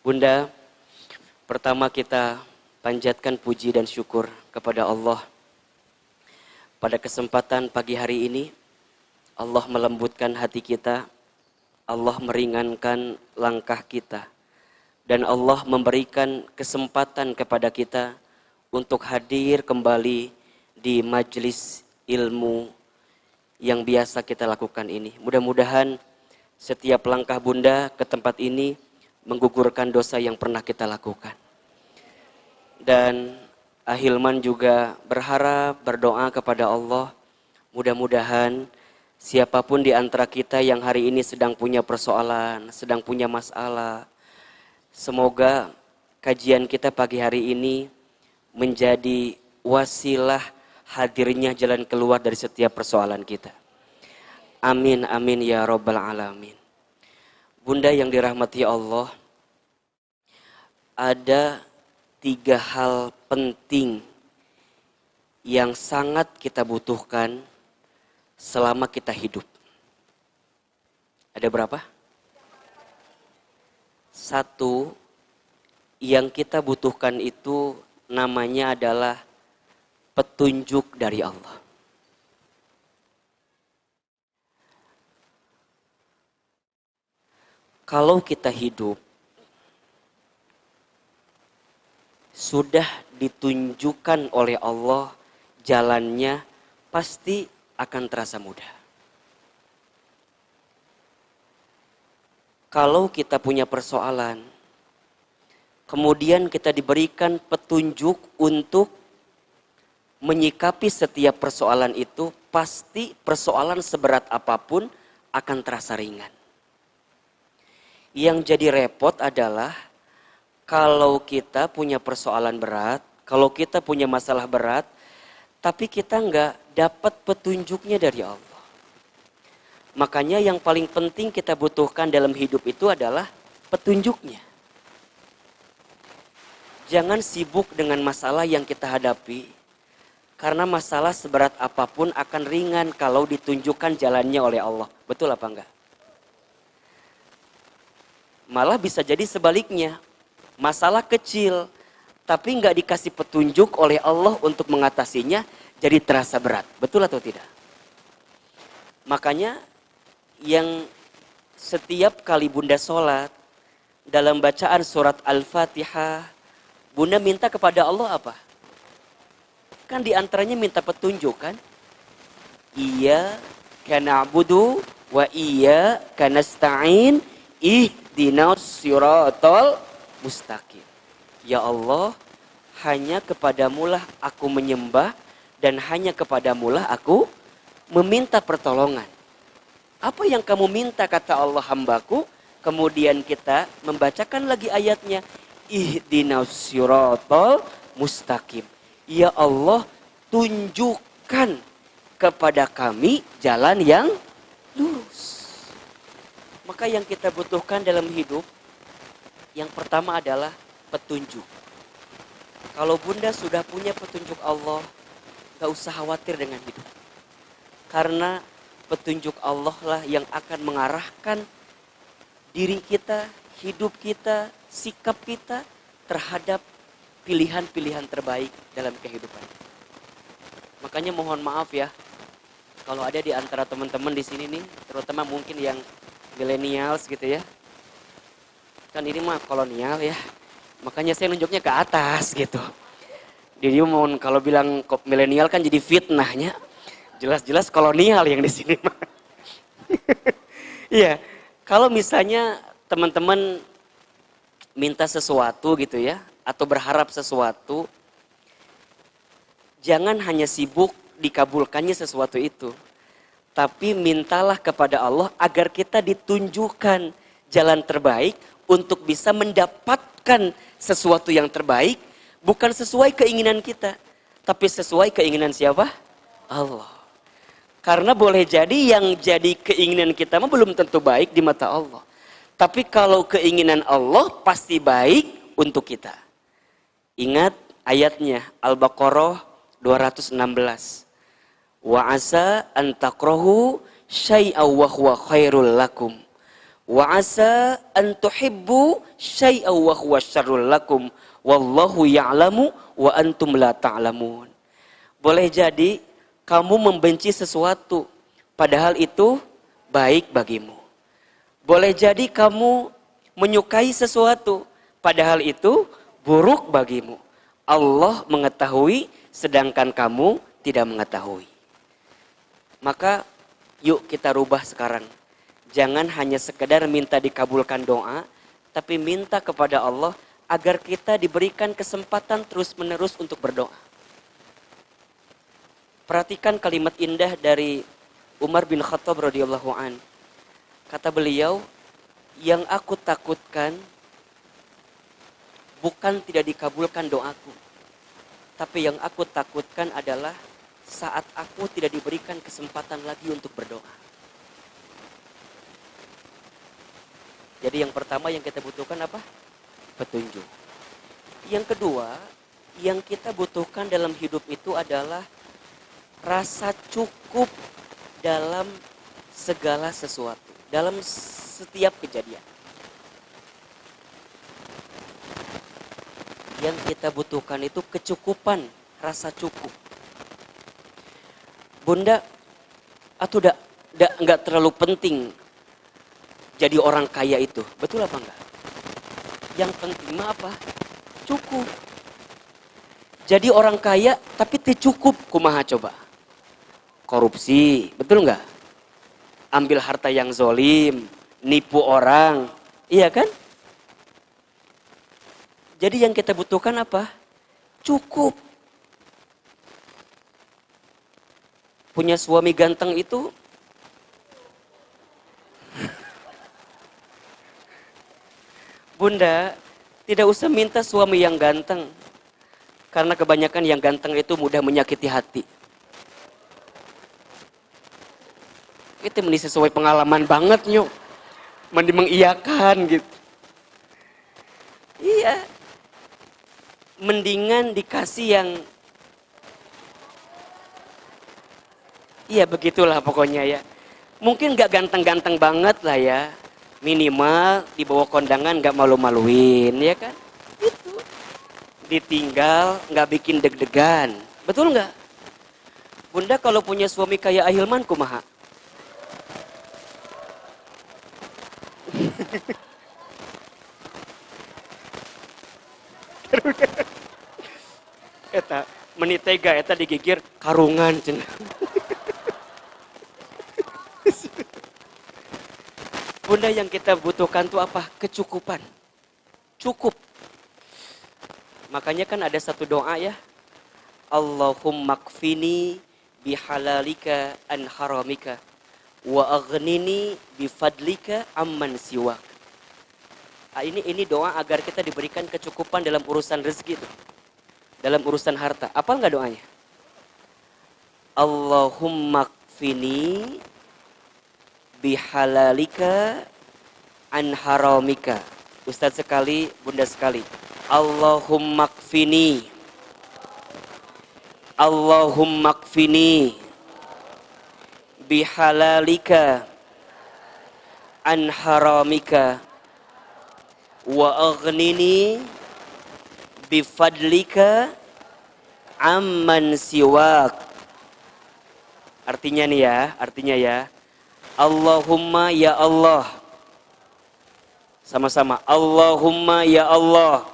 Bunda, pertama kita panjatkan puji dan syukur kepada Allah. Pada kesempatan pagi hari ini, Allah melembutkan hati kita, Allah meringankan langkah kita, dan Allah memberikan kesempatan kepada kita untuk hadir kembali di majelis ilmu yang biasa kita lakukan ini. Mudah-mudahan setiap langkah Bunda ke tempat ini menggugurkan dosa yang pernah kita lakukan. Dan Ahilman juga berharap, berdoa kepada Allah, mudah-mudahan siapapun di antara kita yang hari ini sedang punya persoalan, sedang punya masalah, semoga kajian kita pagi hari ini menjadi wasilah hadirnya jalan keluar dari setiap persoalan kita. Amin, amin ya rabbal alamin. Bunda yang dirahmati Allah, ada 3 hal penting yang sangat kita butuhkan selama kita hidup. Ada berapa? 1, yang kita butuhkan itu namanya adalah petunjuk dari Allah. Kalau kita hidup sudah ditunjukkan oleh Allah jalannya, pasti akan terasa mudah. Kalau kita punya persoalan, kemudian kita diberikan petunjuk untuk menyikapi setiap persoalan itu, pasti persoalan seberat apapun akan terasa ringan. Yang jadi repot adalah kalau kita punya persoalan berat, kalau kita punya masalah berat, tapi kita nggak dapat petunjuknya dari Allah. Makanya yang paling penting kita butuhkan dalam hidup itu adalah petunjuknya. Jangan sibuk dengan masalah yang kita hadapi, karena masalah seberat apapun akan ringan kalau ditunjukkan jalannya oleh Allah. Betul apa enggak? Malah bisa jadi sebaliknya. Masalah kecil, tapi nggak dikasih petunjuk oleh Allah untuk mengatasinya, jadi terasa berat. Betul atau tidak? Makanya yang setiap kali Bunda sholat, dalam bacaan surat Al-Fatihah, Bunda minta kepada Allah apa? Kan diantaranya minta petunjuk kan? Iyyaka na'budu wa iyyaka nasta'in ihdinas siratal mustaqim. Ya Allah, hanya kepadamulah aku menyembah dan hanya kepadamulah aku meminta pertolongan. Apa yang kamu minta, kata Allah, hambaku? Kemudian kita membacakan lagi ayatnya. Ihdinas siratal mustaqim. Ya Allah, tunjukkan kepada kami jalan yang lurus. Maka yang kita butuhkan dalam hidup, yang pertama adalah petunjuk. Kalau Bunda sudah punya petunjuk Allah, gak usah khawatir dengan hidup. Karena petunjuk Allah lah yang akan mengarahkan diri kita, hidup kita, sikap kita terhadap pilihan-pilihan terbaik dalam kehidupan. Makanya mohon maaf ya, kalau ada di antara teman-teman di sini nih, terutama mungkin yang millennials gitu ya. Kan ini mah kolonial ya. Makanya saya nunjuknya ke atas gitu. Jadi mohon kalau bilang milenial kan jadi fitnahnya. Jelas-jelas kolonial yang di sini mah. Iya, kalau misalnya teman-teman minta sesuatu gitu ya, atau berharap sesuatu, jangan hanya sibuk dikabulkannya sesuatu itu. Tapi mintalah kepada Allah agar kita ditunjukkan jalan terbaik untuk bisa mendapatkan sesuatu yang terbaik, bukan sesuai keinginan kita, tapi sesuai keinginan siapa? Allah. Karena boleh jadi yang jadi keinginan kita mah belum tentu baik di mata Allah. Tapi kalau keinginan Allah pasti baik untuk kita. Ingat ayatnya Al-Baqarah 216. Wa asa an takrahu syai'aw wa huwa khairul lakum Wa asa an tuhibbu syai'aw wa huwa syarrul lakum wallahu ya'lamu wa antum la ta'lamun. Boleh jadi kamu membenci sesuatu padahal itu baik bagimu. Boleh jadi kamu menyukai sesuatu padahal itu buruk bagimu. Allah mengetahui sedangkan kamu tidak mengetahui. Maka yuk kita rubah sekarang. Jangan hanya sekedar minta dikabulkan doa, tapi minta kepada Allah agar kita diberikan kesempatan terus-menerus untuk berdoa. Perhatikan kalimat indah dari Umar bin Khattab radhiyallahu an. Kata beliau, yang aku takutkan bukan tidak dikabulkan doaku, tapi yang aku takutkan adalah saat aku tidak diberikan kesempatan lagi untuk berdoa. Jadi yang pertama yang kita butuhkan apa? Petunjuk. Yang kedua, yang kita butuhkan dalam hidup itu adalah rasa cukup dalam segala sesuatu, dalam setiap kejadian. Yang kita butuhkan itu kecukupan, rasa cukup. Bunda, atau enggak terlalu penting jadi orang kaya itu. Betul apa enggak? Yang penting mah apa? Cukup. Jadi orang kaya tapi cukup, kumaha coba? Korupsi, betul enggak? Ambil harta yang zolim, nipu orang, iya kan? Jadi yang kita butuhkan apa? Cukup. Punya suami ganteng itu Bunda, tidak usah minta suami yang ganteng. Karena kebanyakan yang ganteng itu mudah menyakiti hati. Itu sesuai pengalaman banget nyok. Mengiyakan gitu. Iya. Mendingan dikasih yang iya begitulah pokoknya ya. Mungkin gak ganteng-ganteng banget lah ya. Minimal dibawa kondangan gak malu-maluin ya kan. Itu. Ditinggal gak bikin deg-degan. Betul gak? Bunda kalau punya suami kayak Ahilman kumaha? Eta menitega eta digigir karungan cenah. Bunda yang kita butuhkan tuh apa? Kecukupan. Cukup. Makanya kan ada satu doa ya. Allahumma kfini bihalalika an haramika wa aghnini bifadlika amman siwak. Ini doa agar kita diberikan kecukupan dalam urusan rezeki tuh. Dalam urusan harta. Apa enggak doanya? Allahumma kfini bihalalika an haramika. Ustadz sekali, bunda sekali. Allahumma kfini. Allahumma kfini bihalalika an haramika wa aghnini bifadlika amman siwak. Artinya nih ya. Allahumma ya Allah. Sama-sama. Allahumma ya Allah.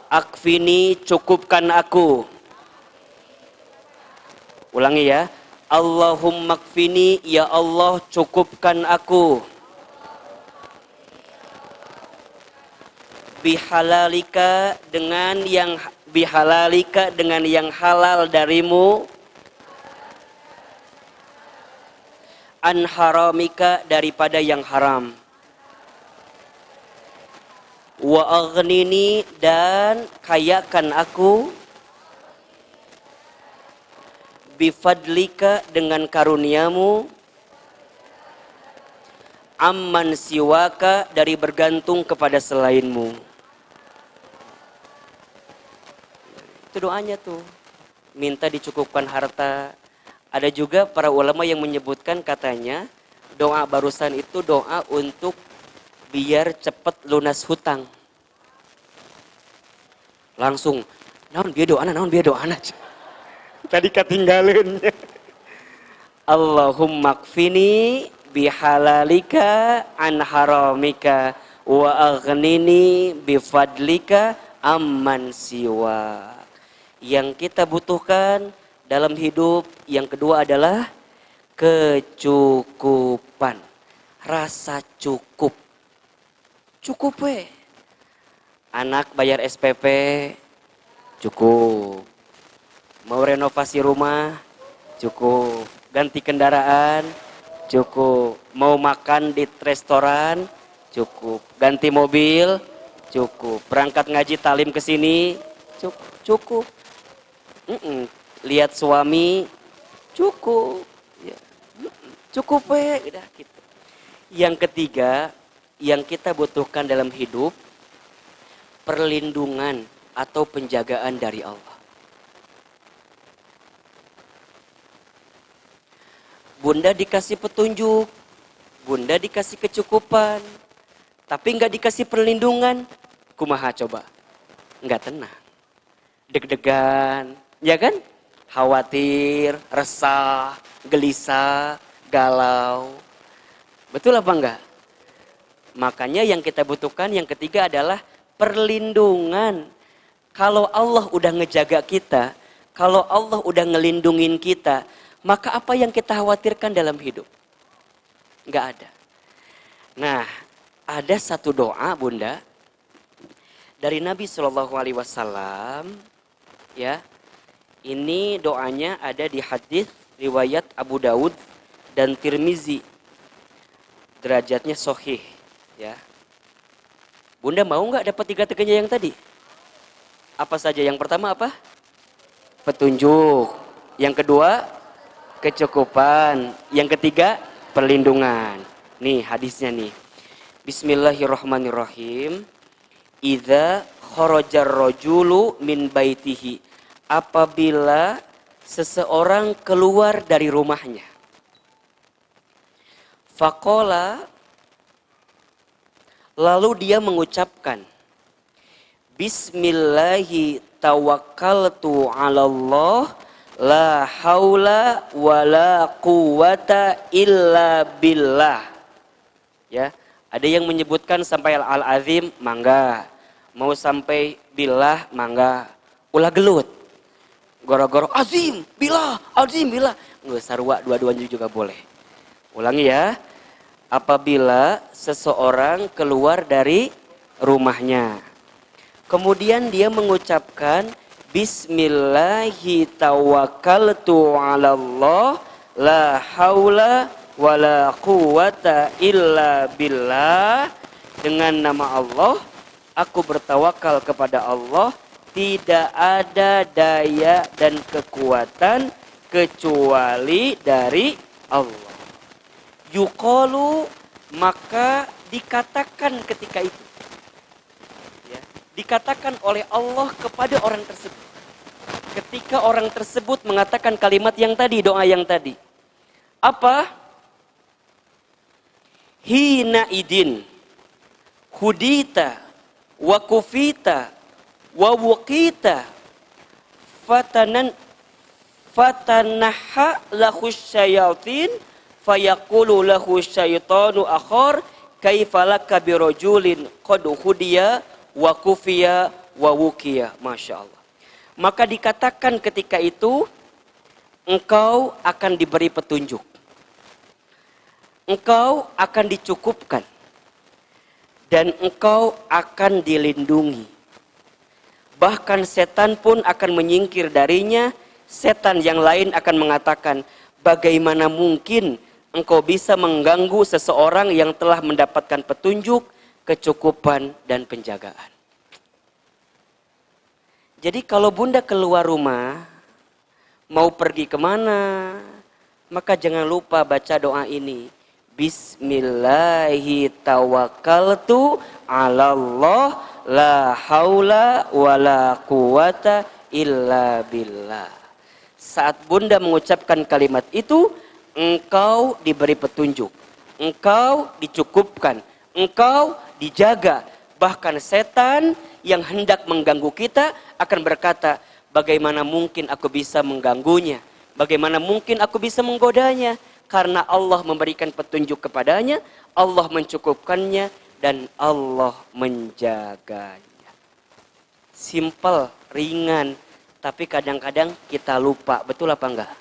Akfini, cukupkan aku. Ulangi ya. Allahumma akfini, ya Allah cukupkan aku. Bihalalika dengan yang halal darimu. An haramika daripada yang haram. Wa aghnini dan kayakan aku. Bifadlika dengan karuniamu. Amman siwaka dari bergantung kepada selainmu. Itu doanya tuh. Minta dicukupkan harta. Ada juga para ulama yang menyebutkan katanya doa barusan itu doa untuk biar cepet lunas hutang. Langsung, naon biar doana. Tadi ketinggalan. Allahumma kfini bihalalika an haramika wa aghnini bifadlika amman siwa. Yang kita butuhkan dalam hidup yang kedua adalah kecukupan. Rasa cukup. Cukup we. Anak bayar SPP cukup. Mau renovasi rumah cukup. Ganti kendaraan cukup. Mau makan di restoran cukup. Ganti mobil cukup. Berangkat ngaji talim ke sini cukup. Lihat suami cukup. Ya. Cukup we. Udah gitu. Yang ketiga yang kita butuhkan dalam hidup perlindungan atau penjagaan dari Allah. Bunda dikasih petunjuk, bunda dikasih kecukupan, tapi nggak dikasih perlindungan. Kumaha coba? Nggak tenang, deg-degan, ya kan? Khawatir, resah, gelisah, galau. Betul apa enggak? Makanya yang kita butuhkan yang ketiga adalah perlindungan. Kalau Allah udah ngejaga kita, kalau Allah udah ngelindungin kita, maka apa yang kita khawatirkan dalam hidup? Enggak ada. Nah, ada satu doa bunda dari Nabi SAW, ya. Ini doanya ada di hadis riwayat Abu Daud dan Tirmizi. Derajatnya sahih, ya. Bunda mau nggak dapat 3-tiganya yang tadi? Apa saja? Yang pertama apa? Petunjuk. Yang kedua, kecukupan. Yang ketiga, perlindungan. Nih hadisnya nih. Bismillahirrahmanirrahim. Idza kharajar rajulu min baitihi. Apabila seseorang keluar dari rumahnya. Faqala, lalu dia mengucapkan, Bismillahi tawakkaltu ala Allah, la haula wa la quwata illa billah. Ya, ada yang menyebutkan sampai al-azim, mangga. Mau sampai billah, mangga. Ulah gelut. Goro-goro azim, billah, azim, billah. Nggak sarua, dua-duanya juga boleh. Ulangi ya. Apabila seseorang keluar dari rumahnya. Kemudian dia mengucapkan Bismillahi tawakkaltu ala Allah la haula wa la quwata illa billah. Dengan nama Allah aku bertawakal kepada Allah, tidak ada daya dan kekuatan kecuali dari Allah. Yuqalu, maka dikatakan ketika itu, ya, dikatakan oleh Allah kepada orang tersebut. Ketika orang tersebut mengatakan kalimat yang tadi, doa yang tadi. Apa? Hina idin, hudita, wa kufita, wa wuqita, fatanaha lahus syayatin, fayaqulu lahu syaitanu akhar kaifalaka birajulin qad hudiya wa kufiya wa wukiya. Masya Allah. Maka dikatakan ketika itu, engkau akan diberi petunjuk, engkau akan dicukupkan, dan engkau akan dilindungi. Bahkan setan pun akan menyingkir darinya. Setan yang lain akan mengatakan, bagaimana mungkin engkau bisa mengganggu seseorang yang telah mendapatkan petunjuk, kecukupan, dan penjagaan. Jadi kalau bunda keluar rumah, mau pergi kemana, maka jangan lupa baca doa ini. Bismillahi tawakkaltu ala Allah, la haula wa la quwata illa billah. Saat bunda mengucapkan kalimat itu, engkau diberi petunjuk. engkau dicukupkan, engkau dijaga. Bahkan setan yang hendak mengganggu kita akan berkata, bagaimana mungkin aku bisa mengganggunya? Bagaimana mungkin aku bisa menggodanya? Karena Allah memberikan petunjuk kepadanya, Allah mencukupkannya, dan Allah menjaganya. Simple, ringan, tapi kadang-kadang kita lupa. Betul apa enggak?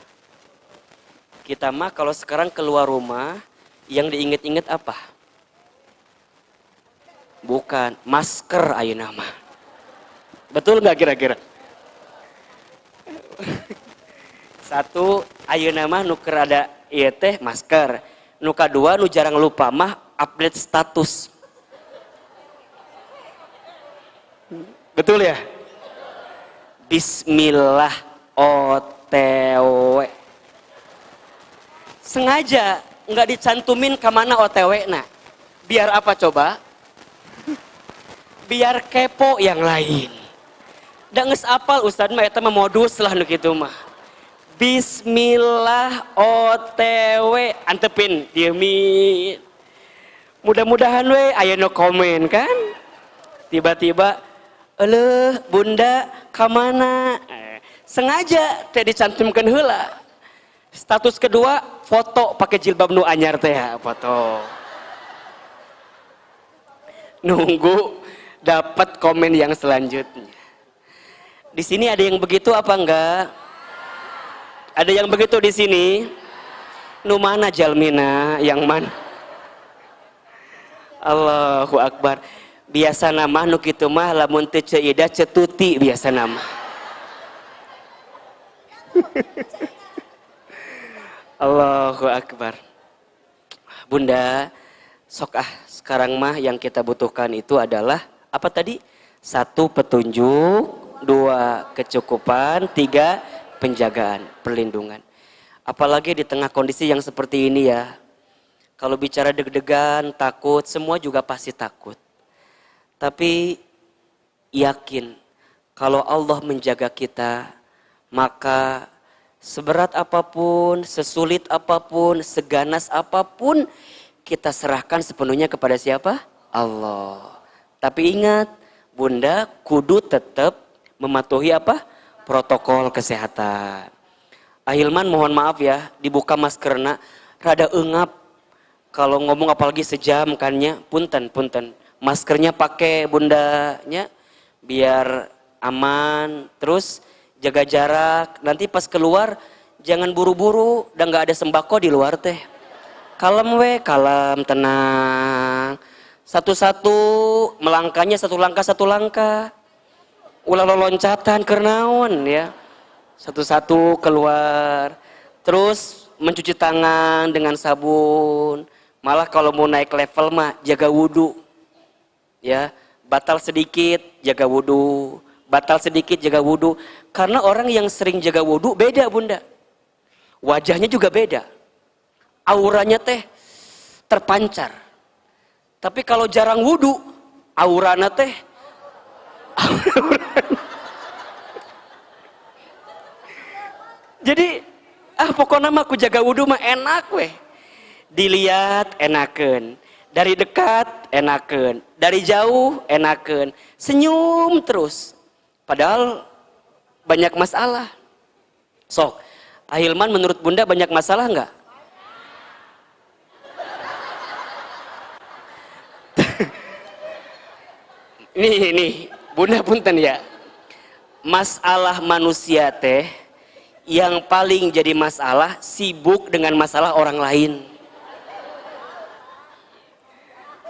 Kita mah kalau sekarang keluar rumah, yang diinget-inget apa? Bukan, masker ayeuna mah. Betul nggak kira-kira? Satu, ayeuna mah nu keur ada ieu teh masker. Nu kadua nu jarang lupa mah update status. Betul ya? Bismillah OTW. Sengaja nggak dicantumin kemana OTW nah. Biar apa coba? Biar kepo yang lain. Da geus apal Ustaz mah eta mah modus lah nu kitu mah. Bismillah OTW, antepin diemin. Mudah-mudahan we aya no komen kan. Tiba-tiba eleuh bunda ka mana? Sengaja teh dicantumkeun heula. Status kedua foto pakai jilbab nu anyar teh foto. Nunggu dapat komen yang selanjutnya. Di sini ada yang begitu apa enggak? Ada yang begitu di sini? Nu mana jalmina? Yang mana? Allahu Akbar. Biasa nama nu kitu mah lamun teu ceuida cetuti biasa nama. Allahu Akbar. Bunda, sok sekarang mah yang kita butuhkan itu adalah apa tadi? 1 petunjuk, 2 kecukupan, 3 penjagaan, perlindungan. Apalagi di tengah kondisi yang seperti ini ya. Kalau bicara deg-degan, takut, semua juga pasti takut. Tapi yakin kalau Allah menjaga kita, maka seberat apapun, sesulit apapun, seganas apapun, kita serahkan sepenuhnya kepada siapa? Allah. Tapi ingat, Bunda kudu tetap mematuhi apa? Protokol kesehatan. Ahilman mohon maaf ya, dibuka maskerna rada engap. Kalau ngomong apalagi sejam kannya, punten. Maskernya pakai bundanya biar aman, terus jaga jarak. Nanti pas keluar jangan buru-buru, dan nggak ada sembako di luar teh. Kalem kalem, tenang. Satu-satu melangkahnya satu langkah. Ulah loncatan kernaon ya. Satu-satu keluar. Terus mencuci tangan dengan sabun. Malah kalau mau naik level mah jaga wudhu. Ya, batal sedikit jaga wudhu. Batal sedikit jaga wudhu. Karena orang yang sering jaga wudhu beda Bunda. Wajahnya juga beda. Auranya teh terpancar. Tapi kalau jarang wudhu, aurana teh jadi pokoknya mah aku jaga wudhu mah enak weh. Dilihat enakeun, dari dekat enakeun, dari jauh enakeun, senyum terus. Padahal banyak masalah. Sok, Ahilman menurut Bunda banyak masalah enggak? Nih, Bunda punten ya. Masalah manusia teh yang paling jadi masalah sibuk dengan masalah orang lain.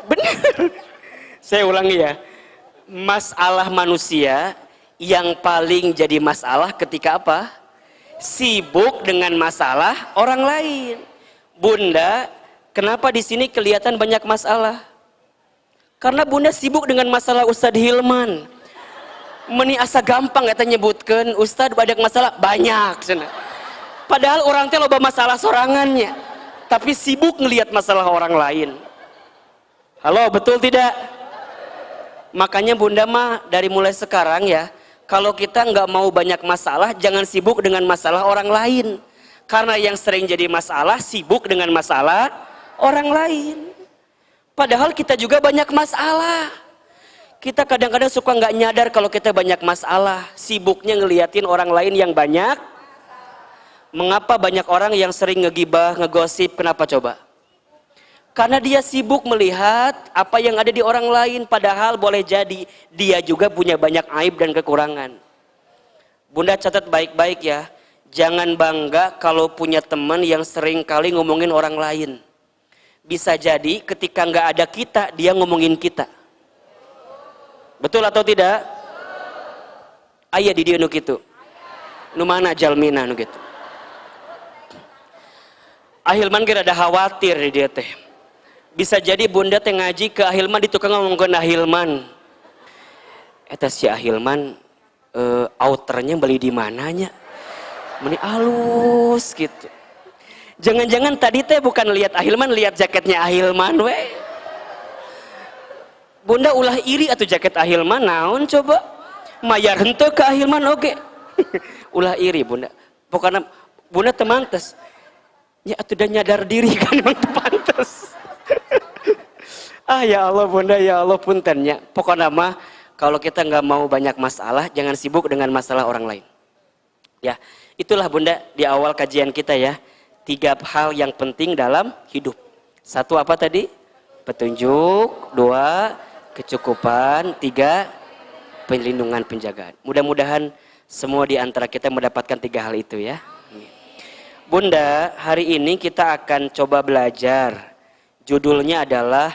Benar. Saya ulangi ya. Masalah manusia yang paling jadi masalah ketika apa? Sibuk dengan masalah orang lain. Bunda, kenapa di sini kelihatan banyak masalah? Karena Bunda sibuk dengan masalah Ustadz Hilman. Meni asa gampang eta nyebutkeun Ustadz banyak masalah, banyak cenah. Padahal orang teh loba masalah sorangannya, tapi sibuk ngelihat masalah orang lain. Halo, betul tidak? Makanya Bunda mah dari mulai sekarang ya, kalau kita nggak mau banyak masalah, jangan sibuk dengan masalah orang lain. Karena yang sering jadi masalah sibuk dengan masalah orang lain. Padahal kita juga banyak masalah. Kita kadang-kadang suka nggak nyadar kalau kita banyak masalah. Sibuknya ngeliatin orang lain yang banyak. Mengapa banyak orang yang sering ngegibah, ngegosip? Kenapa coba? Karena dia sibuk melihat apa yang ada di orang lain. Padahal boleh jadi dia juga punya banyak aib dan kekurangan. Bunda catat baik-baik ya. Jangan bangga kalau punya teman yang sering kali ngomongin orang lain. Bisa jadi ketika nggak ada kita, dia ngomongin kita. Betul atau tidak? Ayah di dia nu gitu. Nu mana jalmina nu gitu. Ahilman kira ada khawatir di dia teh. Bisa jadi bunda teh ngaji ke Ahilman di tukang ngomongkeun Ahilman. Eta si Ahilman outernya beli di mananya? Meni halus gitu. Jangan-jangan tadi teh bukan lihat Ahilman, lihat jaketnya Ahilman we. Bunda ulah iri atau jaket Ahilman naon coba? Mayar henteu ke Ahilman oge. Ulah iri bunda. Pokoknya bunda teu mantes. Ya atuh dan nyadar diri kan emang teu pantes. Ah ya Allah bunda, ya Allah puntennya. Pokoknya mah kalau kita nggak mau banyak masalah, jangan sibuk dengan masalah orang lain. Ya, itulah bunda di awal kajian kita ya. 3 hal yang penting dalam hidup. 1 apa tadi? Petunjuk. 2 kecukupan. 3 perlindungan, penjagaan. Mudah-mudahan semua di antara kita mendapatkan 3 hal itu ya. Bunda, hari ini kita akan coba belajar. Judulnya adalah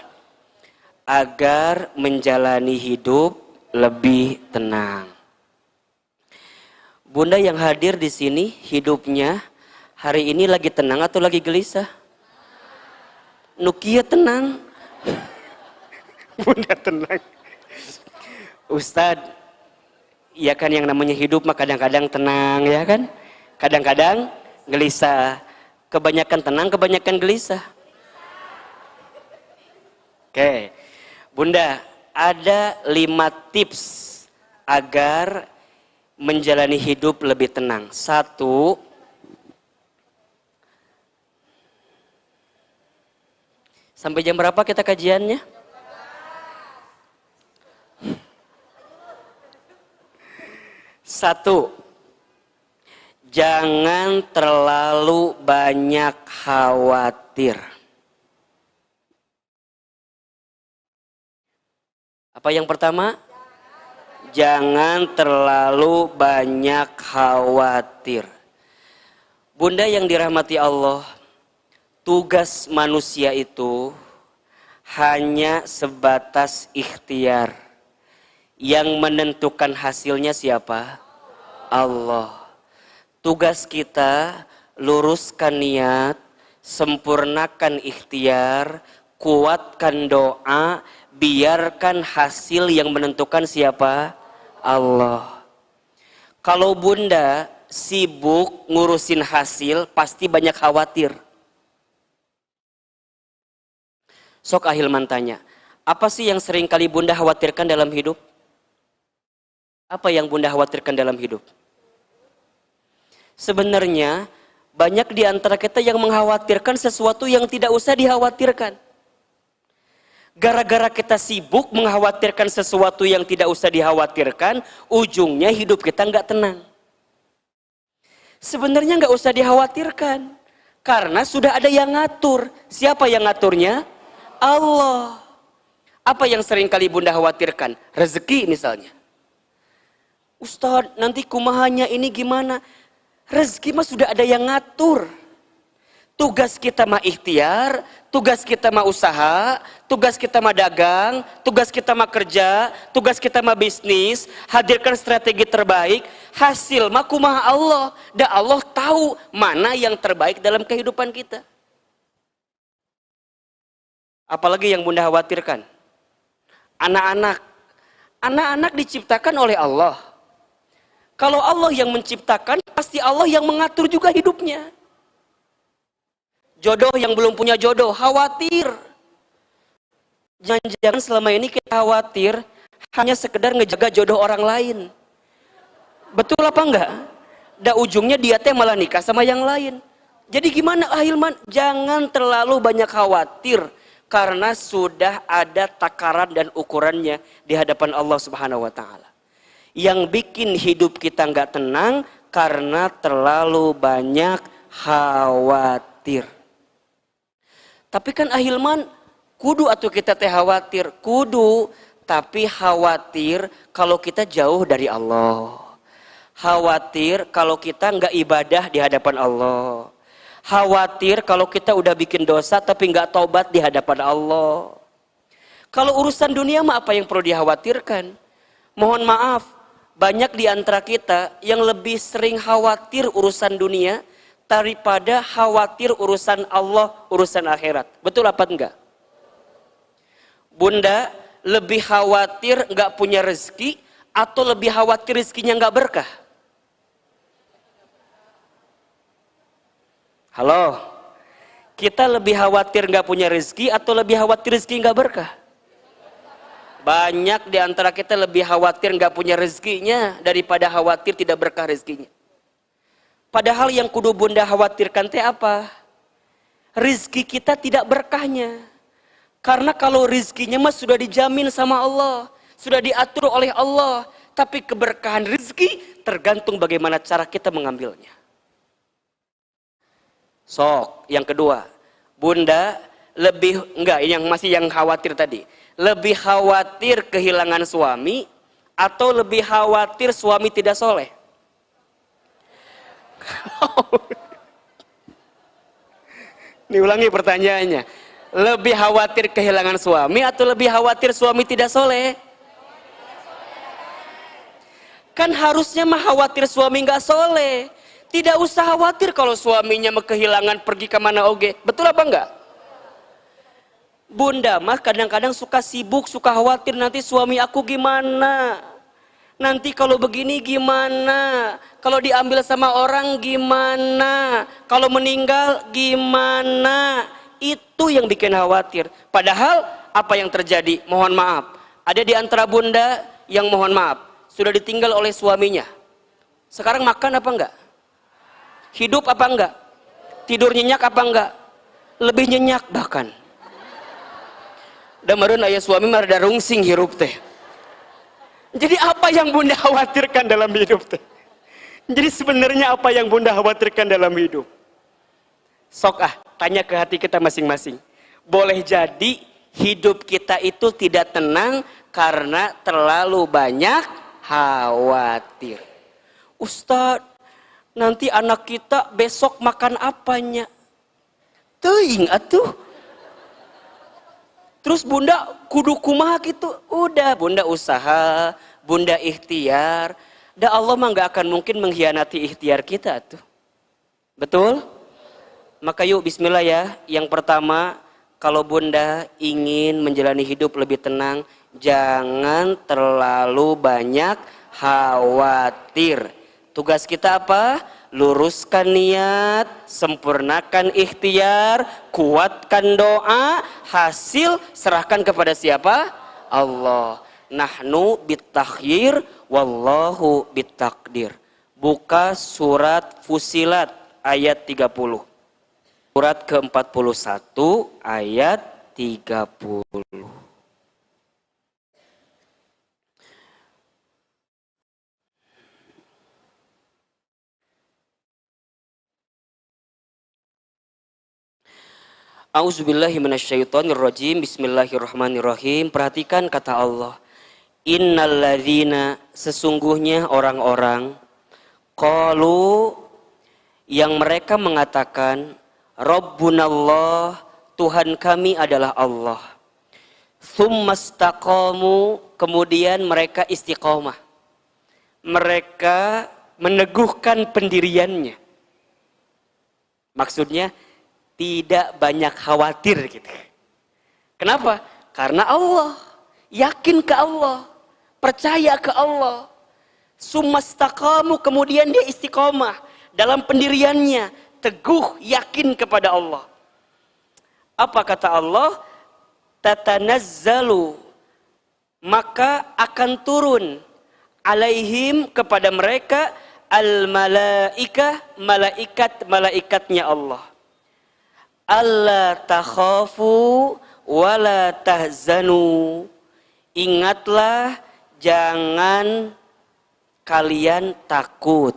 agar menjalani hidup lebih tenang. Bunda yang hadir di sini hidupnya hari ini lagi tenang atau lagi gelisah? Nukia tenang. Bunda tenang. Ustadz, ya kan yang namanya hidup mah kadang-kadang tenang ya kan? Kadang-kadang gelisah. Kebanyakan tenang, kebanyakan gelisah. Oke. Bunda, ada 5 tips agar menjalani hidup lebih tenang. 1, sampai jam berapa kita kajiannya? Satu, jangan terlalu banyak khawatir. Apa yang pertama? Jangan terlalu banyak khawatir. Bunda yang dirahmati Allah, tugas manusia itu hanya sebatas ikhtiar. Yang menentukan hasilnya siapa? Allah. Tugas kita luruskan niat, sempurnakan ikhtiar, kuatkan doa, biarkan hasil yang menentukan siapa? Allah. Kalau bunda sibuk ngurusin hasil, pasti banyak khawatir. Sok Ahilman tanya, apa sih yang sering kali bunda khawatirkan dalam hidup? Apa yang bunda khawatirkan dalam hidup? Sebenarnya banyak di antara kita yang mengkhawatirkan sesuatu yang tidak usah dikhawatirkan. Gara-gara kita sibuk mengkhawatirkan sesuatu yang tidak usah dikhawatirkan, ujungnya hidup kita nggak tenang. Sebenarnya nggak usah dikhawatirkan, karena sudah ada yang ngatur. Siapa yang ngaturnya? Allah. Apa yang sering kali bunda khawatirkan? Rezeki misalnya. Ustadz, nanti kumahanya ini gimana? Rezeki mah sudah ada yang ngatur. Tugas kita mah ikhtiar, tugas kita mah usaha, tugas kita mah dagang, tugas kita mah kerja, tugas kita mah bisnis, hadirkan strategi terbaik, hasil mah kumaha Allah. Dan Allah tahu mana yang terbaik dalam kehidupan kita. Apalagi yang bunda khawatirkan? Anak-anak. Anak-anak diciptakan oleh Allah. Kalau Allah yang menciptakan, pasti Allah yang mengatur juga hidupnya. Jodoh yang belum punya jodoh, khawatir. Jangan-jangan selama ini kita khawatir hanya sekedar ngejaga jodoh orang lain. Betul apa enggak? Da ujungnya dia teh malah nikah sama yang lain. Jadi gimana Ahilman? Jangan terlalu banyak khawatir. Karena sudah ada takaran dan ukurannya di hadapan Allah Subhanahu wa ta'ala. Yang bikin hidup kita nggak tenang karena terlalu banyak khawatir. Tapi kan Ahilman, kudu atau kita teh khawatir, kudu, tapi khawatir kalau kita jauh dari Allah. Khawatir kalau kita nggak ibadah di hadapan Allah. Khawatir kalau kita udah bikin dosa tapi nggak taubat di hadapan Allah. Kalau urusan dunia mah apa yang perlu dikhawatirkan? Mohon maaf, banyak di antara kita yang lebih sering khawatir urusan dunia daripada khawatir urusan Allah, urusan akhirat. Betul apa enggak? Bunda lebih khawatir nggak punya rezeki atau lebih khawatir rezekinya nggak berkah? Halo, kita lebih khawatir nggak punya rezeki atau lebih khawatir rezeki nggak berkah? Banyak di antara kita lebih khawatir nggak punya rezekinya daripada khawatir tidak berkah rezekinya. Padahal yang kudu bunda khawatirkan teh apa? Rezeki kita tidak berkahnya. Karena kalau rezekinya mah sudah dijamin sama Allah, sudah diatur oleh Allah. Tapi keberkahan rezeki tergantung bagaimana cara kita mengambilnya. Sok, yang kedua, bunda lebih, enggak, yang masih yang khawatir tadi. Lebih khawatir kehilangan suami atau lebih khawatir suami tidak soleh? Diulangi pertanyaannya. Lebih khawatir kehilangan suami atau lebih khawatir suami tidak soleh? Kan harusnya mah khawatir suami nggak soleh. Tidak usah khawatir kalau suaminya kehilangan pergi kemana oge. Betul apa enggak? Bunda mah kadang-kadang suka sibuk, suka khawatir nanti suami aku gimana. Nanti kalau begini gimana. Kalau diambil sama orang gimana. Kalau meninggal gimana. Itu yang bikin khawatir. Padahal apa yang terjadi? Mohon maaf. Ada di antara bunda yang mohon maaf. Sudah ditinggal oleh suaminya. Sekarang makan apa enggak? Hidup apa enggak? Tidur nyenyak apa enggak? Lebih nyenyak bahkan. Damareun aya suami mah rada rungsing hirup teh. Jadi apa yang bunda khawatirkan dalam hidup teh? Jadi sebenarnya apa yang bunda khawatirkan dalam hidup? Sok tanya ke hati kita masing-masing. Boleh jadi hidup kita itu tidak tenang karena terlalu banyak khawatir. Ustadz, nanti anak kita besok makan apanya? Teuing atuh. Terus bunda kudu kumaha gitu. Udah bunda usaha, bunda ikhtiar. Da Allah mah gak akan mungkin mengkhianati ikhtiar kita tuh. Betul? Maka yuk bismillah ya. Yang pertama, kalau bunda ingin menjalani hidup lebih tenang, jangan terlalu banyak khawatir. Tugas kita apa? Luruskan niat, sempurnakan ikhtiar, kuatkan doa, hasil serahkan kepada siapa? Allah. Nahnu bitakhyir, wallahu bitakdir. Buka surat Fusilat ayat 30. Surat ke-41 ayat 30. A'udzubillahi minasyaitonirrajim. Bismillahirrahmanirrahim. Perhatikan kata Allah. Innalladzina, sesungguhnya orang-orang, qalu, yang mereka mengatakan, Rabbunallah, Tuhan kami adalah Allah. Tsumastaqamu, kemudian mereka istiqomah. Mereka meneguhkan pendiriannya. Maksudnya tidak banyak khawatir gitu. Kenapa? Karena Allah, yakin ke Allah, percaya ke Allah. Tsumastaqamu, kemudian dia istiqomah dalam pendiriannya, teguh yakin kepada Allah. Apa kata Allah? Tatanazzalu, maka akan turun alaihim kepada mereka al-malaikah, malaikat-malaikatnya Allah. Alla takhafu wala tahzanu. Ingatlah, jangan kalian takut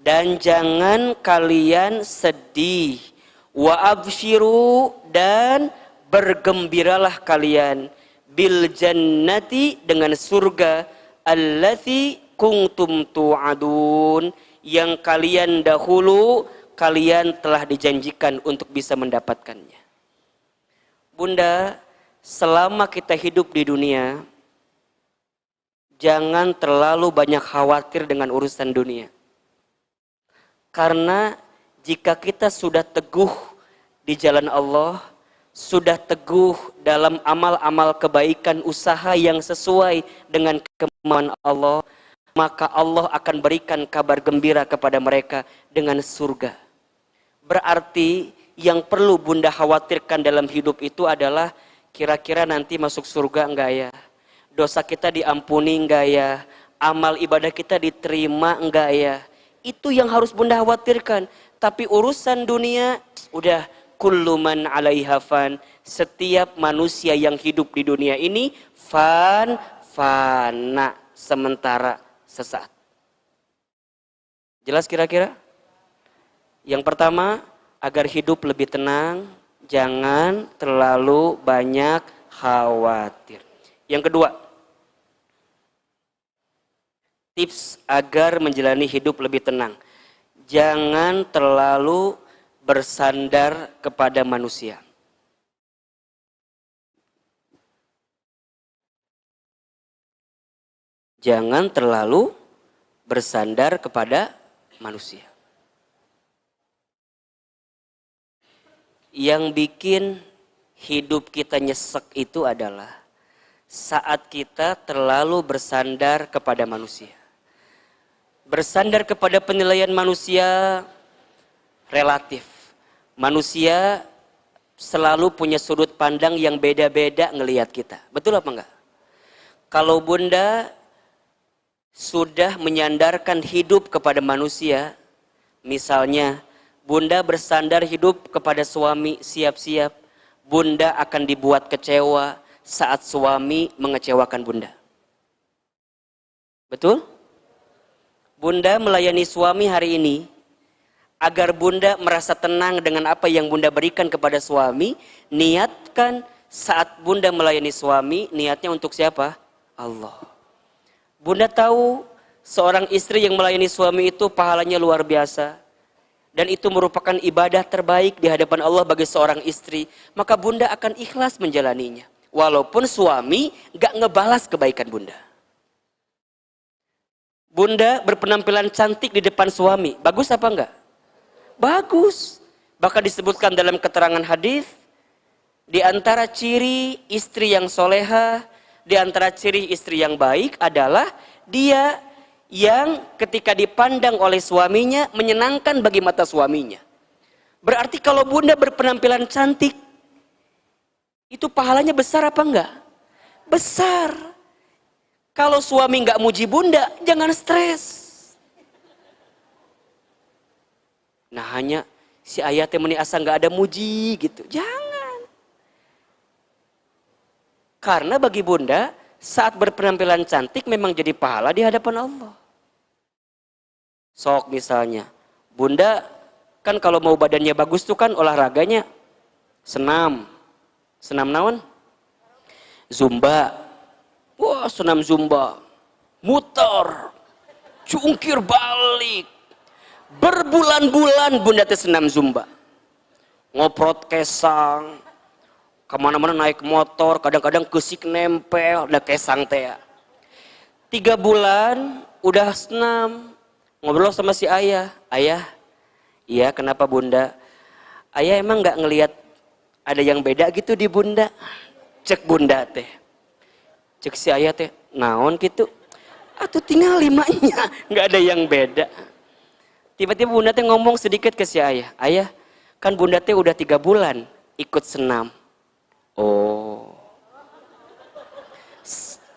dan jangan kalian sedih. Wa abshiru, dan bergembiralah kalian, bil jannati, dengan surga, allati kuntum tu'adun, yang kalian dahulu kalian telah dijanjikan untuk bisa mendapatkannya. Bunda, selama kita hidup di dunia, jangan terlalu banyak khawatir dengan urusan dunia. Karena jika kita sudah teguh di jalan Allah, sudah teguh dalam amal-amal kebaikan, usaha yang sesuai dengan kemauan Allah, maka Allah akan berikan kabar gembira kepada mereka dengan surga. Berarti yang perlu Bunda khawatirkan dalam hidup itu adalah kira-kira nanti masuk surga enggak ya? Dosa kita diampuni enggak ya? Amal ibadah kita diterima enggak ya? Itu yang harus Bunda khawatirkan. Tapi urusan dunia, udah, kullu man 'alaiha fan. Setiap manusia yang hidup di dunia ini fana, sementara, sesaat. Jelas kira-kira? Yang pertama, agar hidup lebih tenang, jangan terlalu banyak khawatir. Yang kedua, tips agar menjalani hidup lebih tenang. Jangan terlalu bersandar kepada manusia. Jangan terlalu bersandar kepada manusia. Yang bikin hidup kita nyesek itu adalah saat kita terlalu bersandar kepada manusia. Bersandar kepada penilaian manusia relatif. Manusia selalu punya sudut pandang yang beda-beda ngelihat kita. Betul apa enggak? Kalau Bunda sudah menyandarkan hidup kepada manusia, misalnya Bunda bersandar hidup kepada suami, siap-siap Bunda akan dibuat kecewa saat suami mengecewakan Bunda. Betul? Bunda melayani suami hari ini, agar Bunda merasa tenang dengan apa yang Bunda berikan kepada suami, niatkan saat Bunda melayani suami, niatnya untuk siapa? Allah. Bunda tahu seorang istri yang melayani suami itu pahalanya luar biasa. Dan itu merupakan ibadah terbaik di hadapan Allah bagi seorang istri. Maka Bunda akan ikhlas menjalaninya. Walaupun suami gak ngebalas kebaikan Bunda. Bunda berpenampilan cantik di depan suami. Bagus apa enggak? Bagus. Bahkan disebutkan dalam keterangan hadis, di antara ciri istri yang soleha, di antara ciri istri yang baik adalah dia yang ketika dipandang oleh suaminya menyenangkan bagi mata suaminya. Berarti kalau Bunda berpenampilan cantik, itu pahalanya besar apa enggak? Besar. Kalau suami enggak muji Bunda, jangan stres. Nah hanya si ayatnya meni asa enggak ada muji gitu. Jangan. Karena bagi Bunda, saat berpenampilan cantik memang jadi pahala di hadapan Allah. Sok misalnya, Bunda kan kalau mau badannya bagus tuh kan olahraganya senam. Senam naon? Zumba. Wah, senam zumba. Muter. Cungkir balik. Berbulan-bulan Bunda teh senam zumba. Ngoprot kesang. Kemana-mana naik motor, kadang-kadang kesik nempel, ada kesang teh. 3 bulan udah senam, ngobrol sama si ayah. Ayah, iya kenapa Bunda? Ayah emang nggak ngelihat ada yang beda gitu di Bunda? Cek Bunda teh, cek si ayah teh, naon gitu? Atuh tinggal 5-nya, nggak ada yang beda. Tiba-tiba Bunda teh ngomong sedikit ke si ayah, ayah kan Bunda teh udah 3 bulan ikut senam. Oh,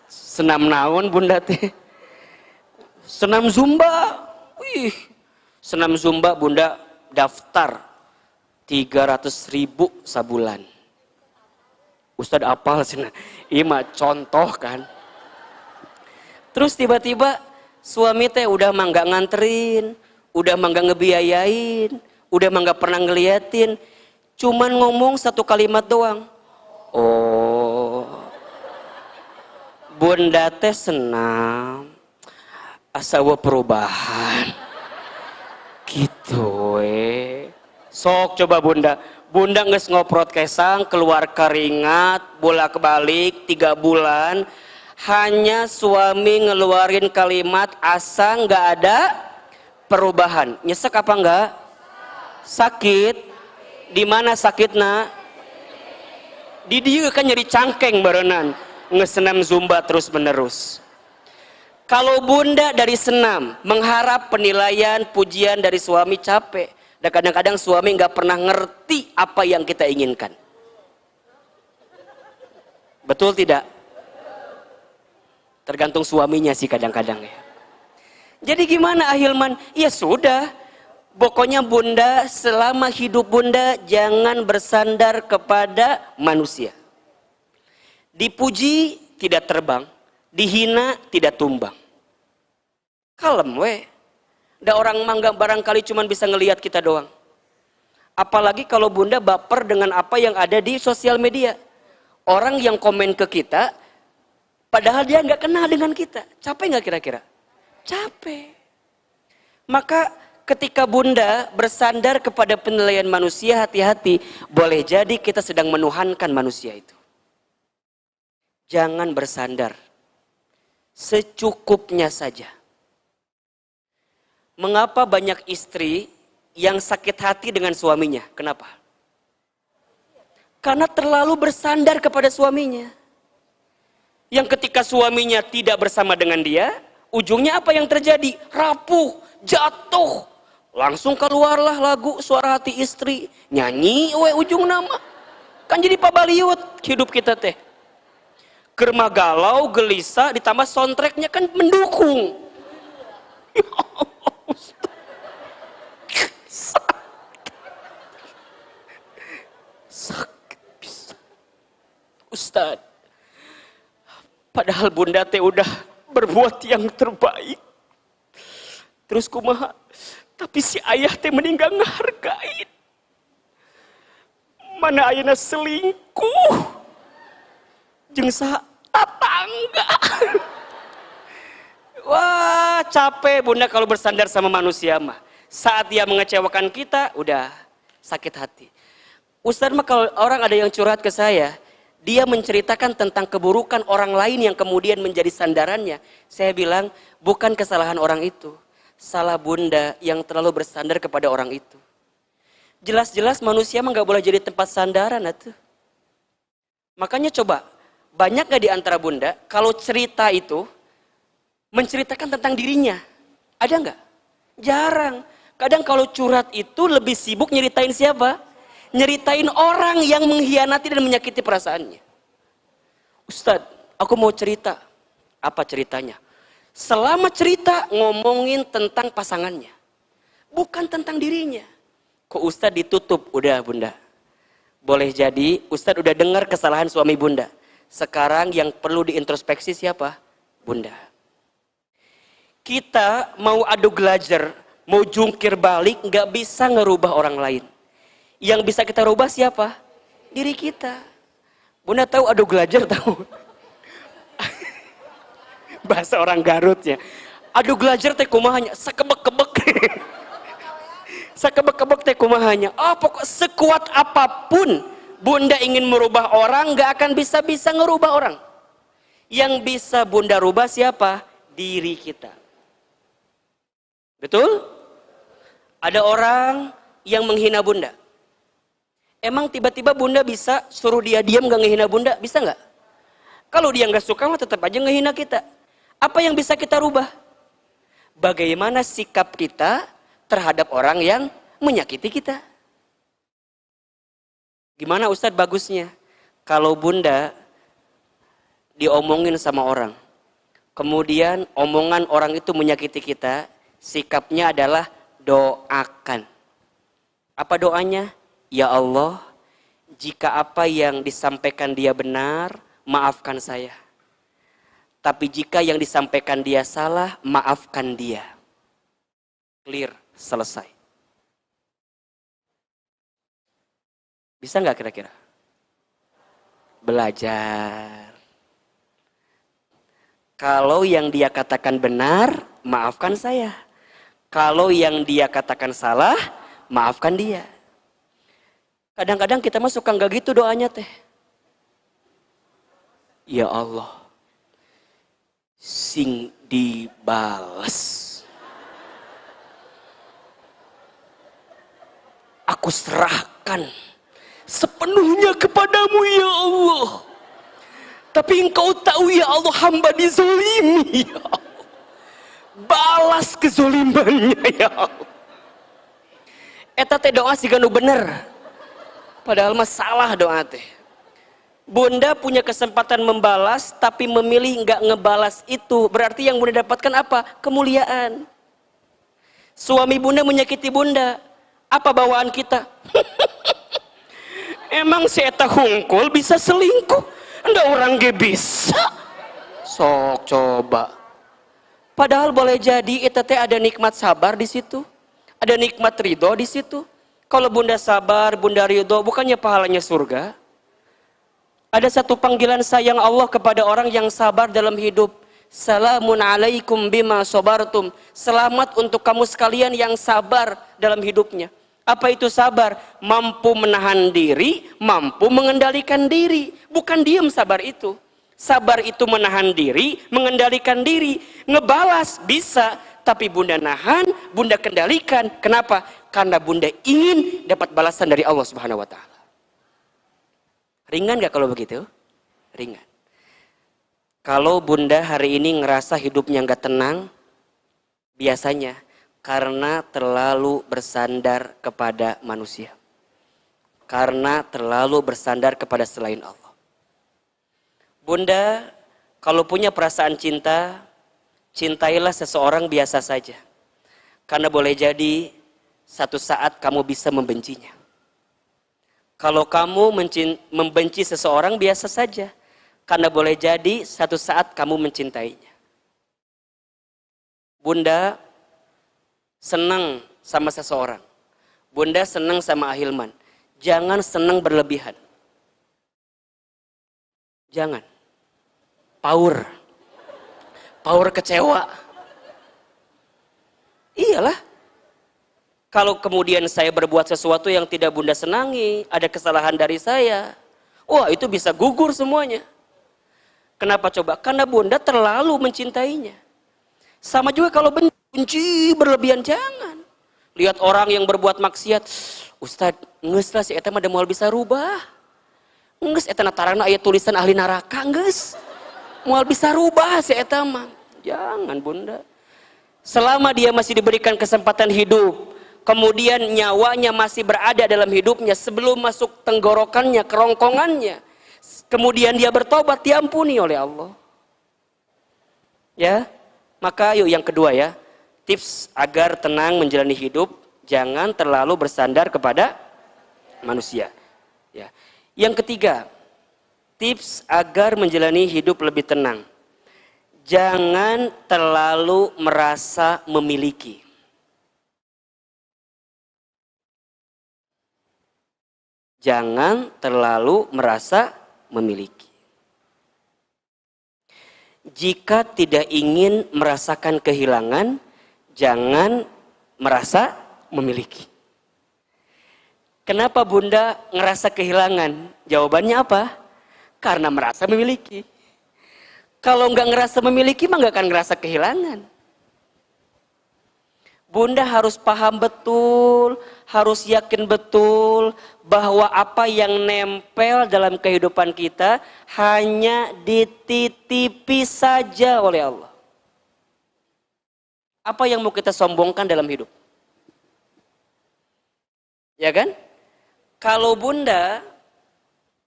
senam naon Bunda teh? Senam zumba. Ih, senam zumba bunda daftar 300.000 sabulan. Ustadz apal sih, ini mah contoh kan. Terus tiba-tiba suami teh udah mah nggak nganterin, udah mah nggak ngebiayain, udah mah nggak pernah ngeliatin, cuman ngomong satu kalimat doang. Oh, bunda teh senam, asawa perubahan, gitu Sok coba bunda nges ngoprot kesang, keluar keringat, bolak-balik 3 bulan, hanya suami ngeluarin kalimat asa nggak ada perubahan. Nyesek apa enggak? Sakit. Di mana sakitna? Di dia kan nyeri cangkeng barenan, ngesenam zumba terus menerus. Kalau bunda dari senam mengharap penilaian, pujian dari suami, capek. Dan kadang-kadang suami nggak pernah ngerti apa yang kita inginkan. Betul tidak? Tergantung suaminya sih kadang-kadang ya. Jadi gimana Ahilman? Ya sudah, pokoknya bunda selama hidup bunda jangan bersandar kepada manusia. Dipuji tidak terbang, dihina tidak tumbang. Kalem weh. Da orang mangga barangkali cuma bisa ngelihat kita doang. Apalagi kalau bunda baper dengan apa yang ada di sosial media. Orang yang komen ke kita, padahal dia nggak kenal dengan kita. Capek nggak kira-kira? Capek. Maka ketika bunda bersandar kepada penilaian manusia, hati-hati. Boleh jadi kita sedang menuhankan manusia itu. Jangan bersandar. Secukupnya saja. Mengapa banyak istri yang sakit hati dengan suaminya? Kenapa? Karena terlalu bersandar kepada suaminya. Yang ketika suaminya tidak bersama dengan dia, ujungnya apa yang terjadi? Rapuh, jatuh. Langsung keluarlah lagu Suara Hati Istri. Nyanyi ujung nama. Kan jadi pabaliut hidup kita teh. Germa galau, gelisah, ditambah soundtracknya kan mendukung. Ya Allah. Sakit bisa. Ustadz, padahal bunda teh udah berbuat yang terbaik. Terus kumaha? Tapi si ayah teh meninggal ngehargain. Mana ayahnya selingkuh? Jeung tetangga. Wah, capek bunda kalau bersandar sama manusia mah. Saat dia mengecewakan kita, udah sakit hati. Ustadz mah kalau orang ada yang curhat ke saya, dia menceritakan tentang keburukan orang lain yang kemudian menjadi sandarannya. Saya bilang, bukan kesalahan orang itu. Salah bunda yang terlalu bersandar kepada orang itu. Jelas-jelas manusia mah gak boleh jadi tempat sandaran atuh. Makanya coba, banyak gak di antara bunda, kalau cerita itu, menceritakan tentang dirinya. Ada gak? Jarang. Kadang kalau curhat itu lebih sibuk nyeritain siapa? Nyeritain orang yang mengkhianati dan menyakiti perasaannya. Ustadz, aku mau cerita. Apa ceritanya? Selama cerita ngomongin tentang pasangannya. Bukan tentang dirinya. Kok Ustadz ditutup? Udah bunda. Boleh jadi Ustadz udah dengar kesalahan suami bunda. Sekarang yang perlu diintrospeksi siapa? Bunda. Kita mau adu gelajar, mau jungkir balik, gak bisa ngerubah orang lain. Yang bisa kita rubah siapa? Diri kita. Bunda tahu adu gelajar tahu? Bahasa orang Garutnya. Adu gelajar teh kumahanya sakebek-kebek. Sakebek-kebek teh kumahanya. Oh pokok sekuat apapun bunda ingin merubah orang, gak akan bisa-bisa ngerubah orang. Yang bisa bunda rubah siapa? Diri kita. Betul? Ada orang yang menghina bunda. Emang tiba-tiba bunda bisa suruh dia diam gak ngehina bunda? Bisa gak? Kalau dia gak suka mah tetap aja ngehina kita. Apa yang bisa kita rubah? Bagaimana sikap kita terhadap orang yang menyakiti kita? Gimana Ustadz bagusnya? Kalau bunda diomongin sama orang, kemudian omongan orang itu menyakiti kita, Sikapnya adalah doakan. Apa doanya? Ya Allah, jika apa yang disampaikan dia benar, maafkan saya. Tapi jika yang disampaikan dia salah, maafkan dia. Clear, selesai. Bisa nggak kira-kira? Belajar. Kalau yang dia katakan benar, maafkan saya. Kalau yang dia katakan salah, maafkan dia. Kadang-kadang kita mah suka nggak gitu doanya teh. Ya Allah, sing dibalas. Aku serahkan sepenuhnya kepadamu ya Allah. Tapi engkau tahu ya Allah, hamba dizolimi ya Allah. Balas kezolimannya ya Allah. Eta teh doa siga nu bener. Padahal mah salah doa teh. Bunda punya kesempatan membalas tapi memilih nggak ngebalas itu. Berarti yang Bunda dapatkan apa? Kemuliaan. Suami Bunda menyakiti Bunda. Apa bawaan kita? Emang si eta hungkul bisa selingkuh? Nggak orang ge bisa. Sok coba. Padahal boleh jadi eta teh ada nikmat sabar di situ. Ada nikmat ridho di situ. Kalau Bunda sabar, Bunda ridho, bukannya pahalanya surga? Ada satu panggilan sayang Allah kepada orang yang sabar dalam hidup. Salamun alaikum bima sabartum. Selamat untuk kamu sekalian yang sabar dalam hidupnya. Apa itu sabar? Mampu menahan diri, mampu mengendalikan diri. Bukan diam sabar itu. Sabar itu menahan diri, mengendalikan diri. Ngebalas bisa, tapi Bunda nahan, Bunda kendalikan. Kenapa? Karena Bunda ingin dapat balasan dari Allah Subhanahu wa Ta'ala. Ringan gak kalau begitu? Ringan. Kalau Bunda hari ini ngerasa hidupnya gak tenang, biasanya karena terlalu bersandar kepada manusia. Karena terlalu bersandar kepada selain Allah. Bunda, kalau punya perasaan cinta, cintailah seseorang biasa saja. Karena boleh jadi satu saat kamu bisa membencinya. Kalau kamu membenci seseorang biasa saja. Karena boleh jadi satu saat kamu mencintainya. Bunda senang sama seseorang. Bunda senang sama Ahilman. Jangan senang berlebihan. Jangan. Power kecewa. Iyalah. Kalau kemudian saya berbuat sesuatu yang tidak Bunda senangi, ada kesalahan dari saya, wah itu bisa gugur semuanya. Kenapa coba? Karena Bunda terlalu mencintainya. Sama juga kalau benci berlebihan, jangan. Lihat orang yang berbuat maksiat, Ustadz, nges lah si eta mah moal bisa rubah. Nges eta natarana aya tulisan ahli neraka, nges. Moal bisa rubah si eta mah. Jangan Bunda. Selama dia masih diberikan kesempatan hidup, kemudian nyawanya masih berada dalam hidupnya sebelum masuk tenggorokannya, kerongkongannya, kemudian dia bertobat, diampuni oleh Allah. Ya, maka yuk yang kedua ya, tips agar tenang menjalani hidup, jangan terlalu bersandar kepada manusia. Ya, yang ketiga, tips agar menjalani hidup lebih tenang, jangan terlalu merasa memiliki. Jangan terlalu merasa memiliki. Jika tidak ingin merasakan kehilangan, jangan merasa memiliki. Kenapa Bunda ngerasa kehilangan? Jawabannya apa? Karena merasa memiliki. Kalau nggak ngerasa memiliki, mah nggak akan ngerasa kehilangan. Bunda harus paham betul, harus yakin betul bahwa apa yang nempel dalam kehidupan kita hanya dititipi saja oleh Allah. Apa yang mau kita sombongkan dalam hidup? Ya kan? Kalau Bunda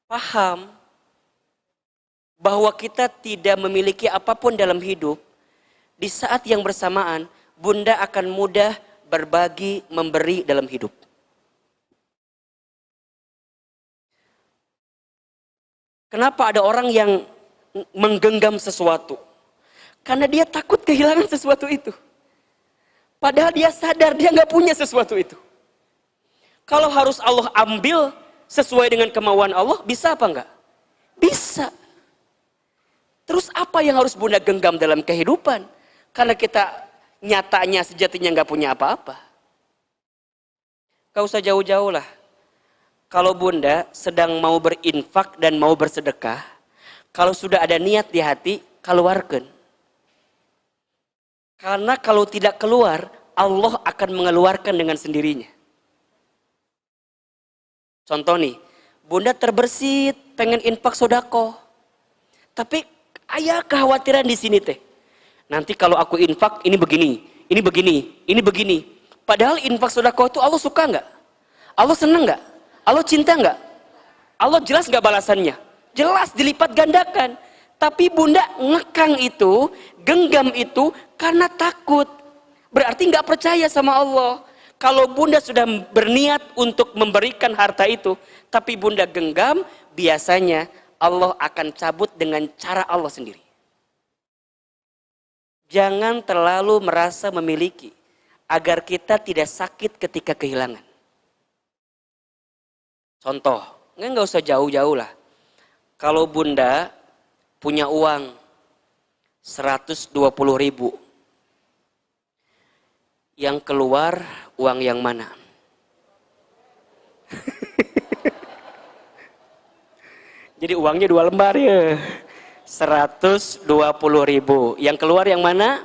paham bahwa kita tidak memiliki apapun dalam hidup, di saat yang bersamaan bunda akan mudah berbagi, memberi dalam hidup. Kenapa ada orang yang menggenggam sesuatu? Karena dia takut kehilangan sesuatu itu. Padahal dia sadar dia nggak punya sesuatu itu. Kalau harus Allah ambil sesuai dengan kemauan Allah, bisa apa enggak? Bisa. Terus apa yang harus bunda genggam dalam kehidupan? Karena kita nyatanya sejatinya nggak punya apa-apa. Gak usah jauh-jauh lah. Kalau bunda sedang mau berinfak dan mau bersedekah, kalau sudah ada niat di hati, keluarkan. Karena kalau tidak keluar, Allah akan mengeluarkan dengan sendirinya. Contoh nih, bunda terbersit pengen infak sodako. Tapi ayah kekhawatiran di sini teh. Nanti kalau aku infak ini begini, ini begini, ini begini. Padahal infak sodako itu Allah suka nggak? Allah seneng nggak? Allah cinta nggak? Allah jelas nggak balasannya? Jelas dilipat gandakan. Tapi bunda ngekang itu, genggam itu karena takut. Berarti nggak percaya sama Allah. Kalau bunda sudah berniat untuk memberikan harta itu, tapi bunda genggam, biasanya Allah akan cabut dengan cara Allah sendiri. Jangan terlalu merasa memiliki, agar kita tidak sakit ketika kehilangan. Contoh, nggak usah jauh-jauh lah. Kalau bunda punya uang 120.000, yang keluar uang yang mana? Jadi uangnya 2 lembar ya. 120.000. Yang keluar yang mana?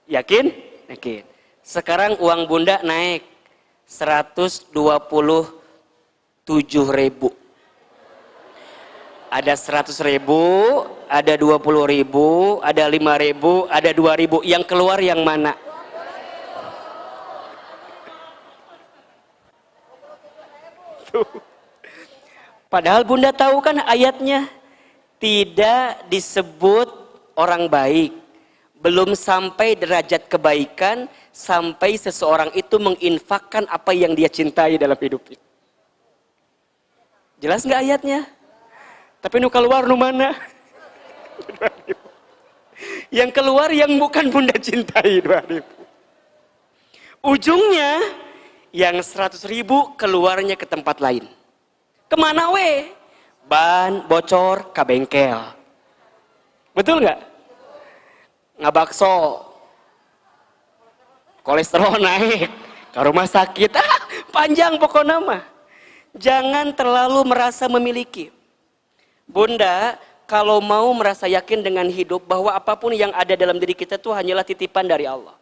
Yakin? Yakin. Sekarang uang bunda naik 127.000. Ada 100.000, ada 20.000, ada 5.000, ada 2.000. Yang keluar yang mana? Padahal bunda tahu kan ayatnya, tidak disebut orang baik, belum sampai derajat kebaikan sampai seseorang itu menginfakkan apa yang dia cintai dalam hidupnya. Jelas nggak ayatnya? Tapi nu keluar nu mana? Yang keluar yang bukan bunda cintai 2.000. Ujungnya yang 100.000 keluarnya ke tempat lain. Kemana we? Ban bocor ke bengkel. Betul nggak? Ngabakso. Kolesterol naik. Ke rumah sakit. Panjang pokoknya mah. Jangan terlalu merasa memiliki. Bunda, kalau mau merasa yakin dengan hidup bahwa apapun yang ada dalam diri kita itu hanyalah titipan dari Allah.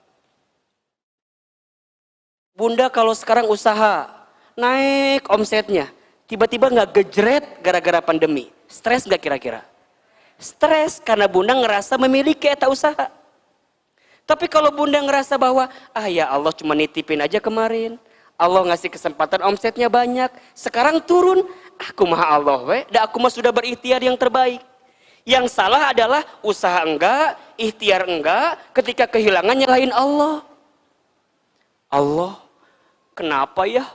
Bunda kalau sekarang usaha, naik omsetnya, tiba-tiba nggak gejret gara-gara pandemi. Stres nggak kira-kira? Stres karena bunda ngerasa memiliki eta usaha. Tapi kalau bunda ngerasa bahwa, ya Allah cuma nitipin aja kemarin. Allah ngasih kesempatan omsetnya banyak. Sekarang turun, aku mah Allah we. Dan aku mah sudah berikhtiar yang terbaik. Yang salah adalah usaha enggak, ikhtiar enggak, ketika kehilangan nyalahin Allah. Allah, kenapa ya?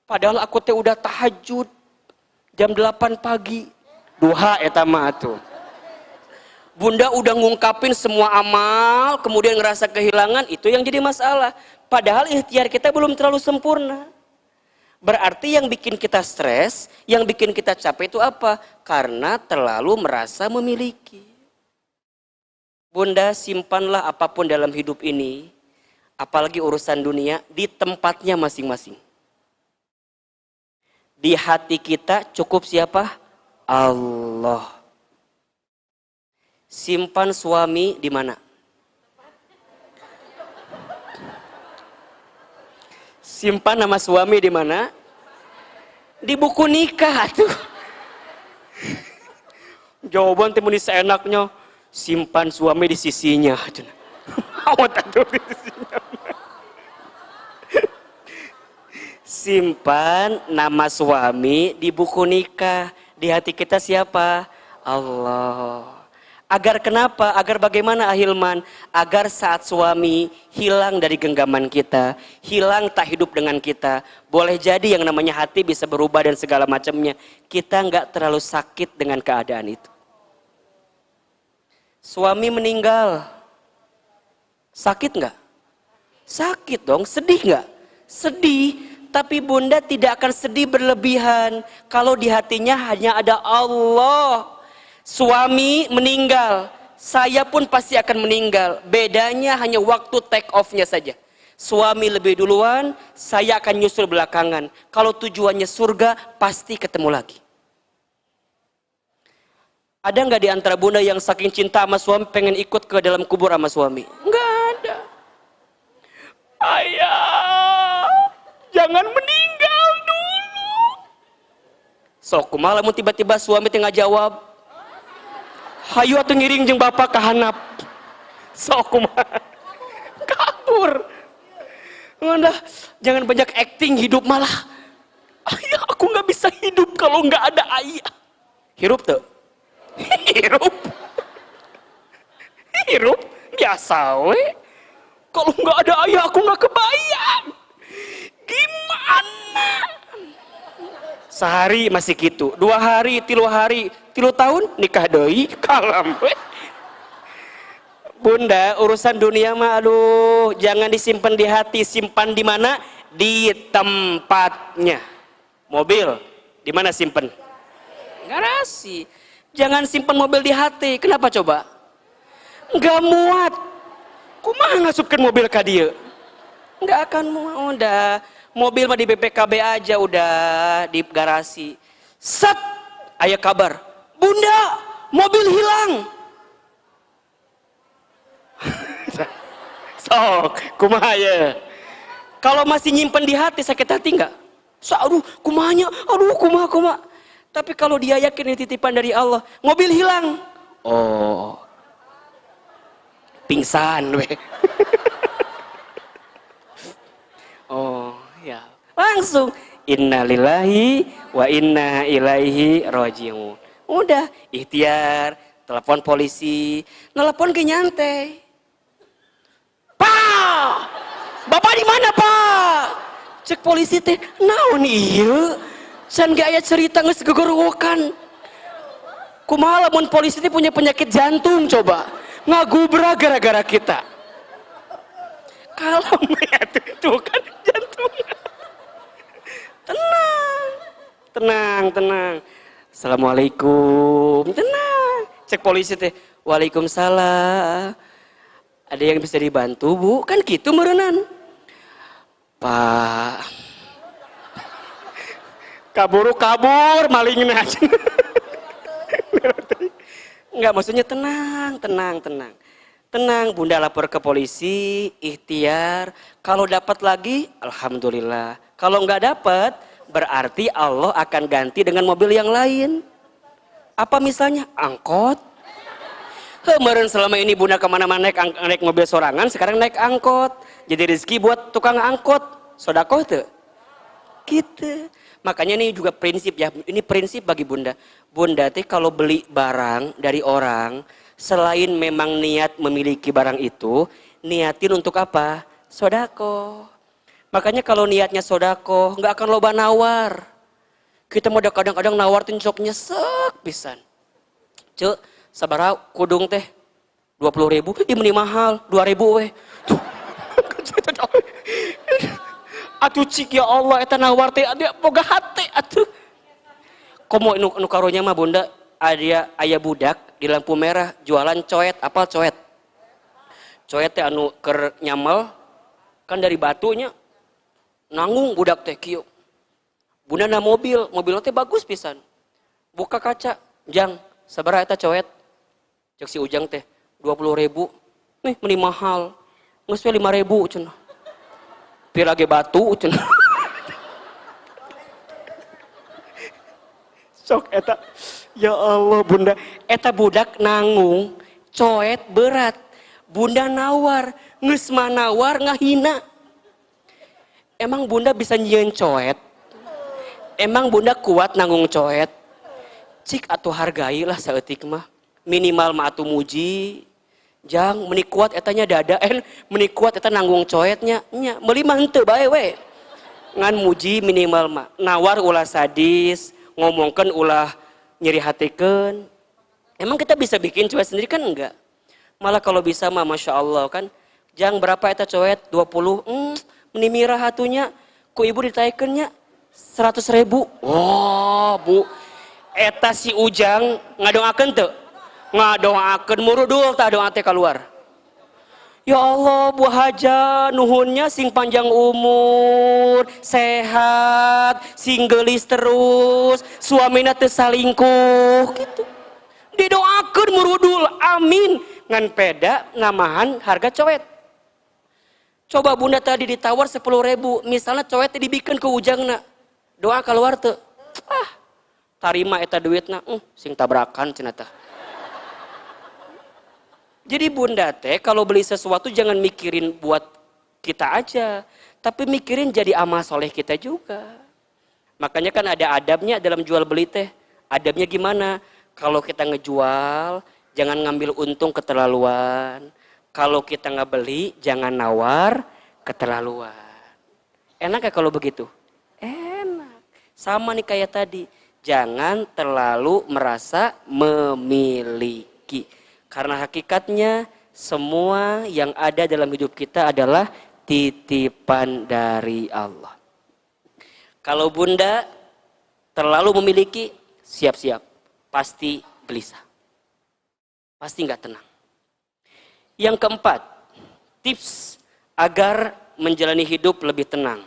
Padahal aku teh udah tahajud jam 8 pagi. Duha eta mah atuh. Bunda udah ngungkapin semua amal, kemudian ngerasa kehilangan, itu yang jadi masalah. Padahal ikhtiar kita belum terlalu sempurna. Berarti yang bikin kita stres, yang bikin kita capek itu apa? Karena terlalu merasa memiliki. Bunda, simpanlah apapun dalam hidup ini, apalagi urusan dunia, di tempatnya masing-masing. Di hati kita cukup siapa? Allah. Simpan suami di mana? Simpan nama suami di mana? Di buku nikah tuh. Jawaban temu seenaknya, simpan suami di sisinya. Simpan nama suami di buku nikah. Di hati kita siapa? Allah. Agar kenapa? Agar bagaimana ahilman? Agar saat suami hilang dari genggaman kita, hilang tak hidup dengan kita. Boleh jadi yang namanya hati bisa berubah dan segala macamnya. Kita nggak terlalu sakit dengan keadaan itu. Suami meninggal, sakit nggak? Sakit dong, sedih nggak? Sedih. Tapi bunda tidak akan sedih berlebihan kalau di hatinya hanya ada Allah. Suami meninggal, saya pun pasti akan meninggal. Bedanya hanya waktu take off-nya saja. Suami lebih duluan, saya akan nyusul belakangan. Kalau tujuannya surga, pasti ketemu lagi. Ada nggak di antara bunda yang saking cinta sama suami pengen ikut ke dalam kubur sama suami? Nggak ada. Ayah, jangan meninggal dulu. Sok kumaha lamun tiba-tiba suami tengah jawab, hayu atuh ngiring jeung bapak ka handap. Sok kumaha? Kabur. Ngandah, jangan banyak acting hidup malah. Ayah, aku nggak bisa hidup kalau nggak ada ayah. Hirup tuh. Hirup. Hirup biasa we. Kalau nggak ada ayah aku nggak kebayang. Gimana? Sehari masih gitu, 2 hari, 3 hari, 3 tahun nikah doi, kalam. Bunda, urusan dunia mah aduh, jangan disimpan di hati, simpan di mana? Di tempatnya. Mobil, di mana simpan? Garasi. Jangan simpan mobil di hati. Kenapa coba? Nggak muat. Kumaha ngasupkan mobil ka dieu? Nggak akan muat. Udah, mobil mah di BPKB aja udah di garasi. Set, aya kabar, bunda, mobil hilang. Sok, kumaha ya? Kalau masih nyimpen di hati, sakit hati nggak? So, aduh, kumahanya, aduh, kumaha. Tapi kalau dia yakin ini titipan dari Allah, mobil hilang. Oh, pingsan, weh. Oh, ya. Langsung innalillahi wa inna ilaihi rajiun. Udah, ikhtiar, telepon polisi, nelpon ke nyantai. Pak, bapak di mana pak? Cek polisi teh, naon ieu? Can ge aya cerita geus gegorowokan. Kumaha lamun polisi teh punya penyakit jantung coba? Ngagubra gara-gara kita. Kalau tuh kan jantung. Tenang. Assalamualaikum. Tenang. Cek polisi teh. Waalaikumsalam. Ada yang bisa dibantu bu? Kan gitu merenan. Pak. Kabur malingna. Enggak, maksudnya tenang. Tenang, bunda lapor ke polisi, ikhtiar. Kalau dapat lagi, alhamdulillah. Kalau nggak dapat, berarti Allah akan ganti dengan mobil yang lain. Apa misalnya? Angkot. Kemarin selama ini bunda kemana-mana naik mobil sorangan, sekarang naik angkot. Jadi rezeki buat tukang angkot. Sodakoh tuh. Gitu. Makanya ini juga prinsip ya. Ini prinsip bagi bunda. Bunda teh kalau beli barang dari orang, selain memang niat memiliki barang itu, niatin untuk apa? Sodako. Makanya kalau niatnya sodako, nggak akan loba nawar. Kita mau kadang-kadang nawartin sok nyesek pisan. Cuk, sabaraha kudung teh 20.000, ih meni mahal 2.000 weh. Tuh. Atuh cik ya Allah eta nawar teh dia boga hate atuh. Komo nu karunya mah bunda aya budak di lampu merah jualan coet, apal coet? Coet teh anu keur nyamel kan dari batunya. Nanggung budak teh kieu. Bundana mobil teh bagus pisan. Buka kaca, "Jang, sabaraha eta coet?" Cek si Ujang teh, 20.000. Nih meni mahal. Geus we 5.000 cenah. Pirage batu cenah. Sok eta. Ya Allah bunda, eta budak nanggung, coet berat. Bunda nawar, geus mah nawar ngahina. Emang bunda bisa nyieun coet? Emang bunda kuat nanggung coet? Cik atuh hargailah saeutik mah. minimal mah atuh muji. Jang menikuat etanya dadaen, menikuat eta nanggung coetnya nya meuli mah henteu bae we. Ngan muji minimal mah nawar ulah sadis, ngomongkeun ulah nyeri hatikeun. Emang kita bisa bikin coet sendiri kan enggak? Malah kalau bisa mah Masya Allah kan. Jang berapa eta coet? 20. Menimira hatunya ku ibu ditaikeunnya 100.000. Oh bu, eta si Ujang ngadoakeun teu? Ngadoakeun murudul tah doa teh keluar. Ya Allah Bu Haja nuhunnya sing panjang umur, sehat, sing geulis terus, suamina teu salingkuh gitu. Didoakeun murudul, amin. Ngan peda ngamahan harga coet. Coba bunda tadi ditawar 10.000, misalnya coet dibikeun ke Ujangna. Doa keluar teu? Tarima eta duitna, sing tabrakan cenah tah. Jadi bunda teh kalau beli sesuatu jangan mikirin buat kita aja, tapi mikirin jadi amal soleh kita juga. Makanya kan ada adabnya dalam jual beli teh. Adabnya gimana? Kalau kita ngejual, jangan ngambil untung keterlaluan. Kalau kita nggak beli, jangan nawar keterlaluan. Enak ya kalau begitu? Enak. Sama nih kayak tadi. Jangan terlalu merasa memiliki. Karena hakikatnya semua yang ada dalam hidup kita adalah titipan dari Allah. Kalau bunda terlalu memiliki, siap-siap. Pasti gelisah. Pasti nggak tenang. Yang keempat, tips agar menjalani hidup lebih tenang.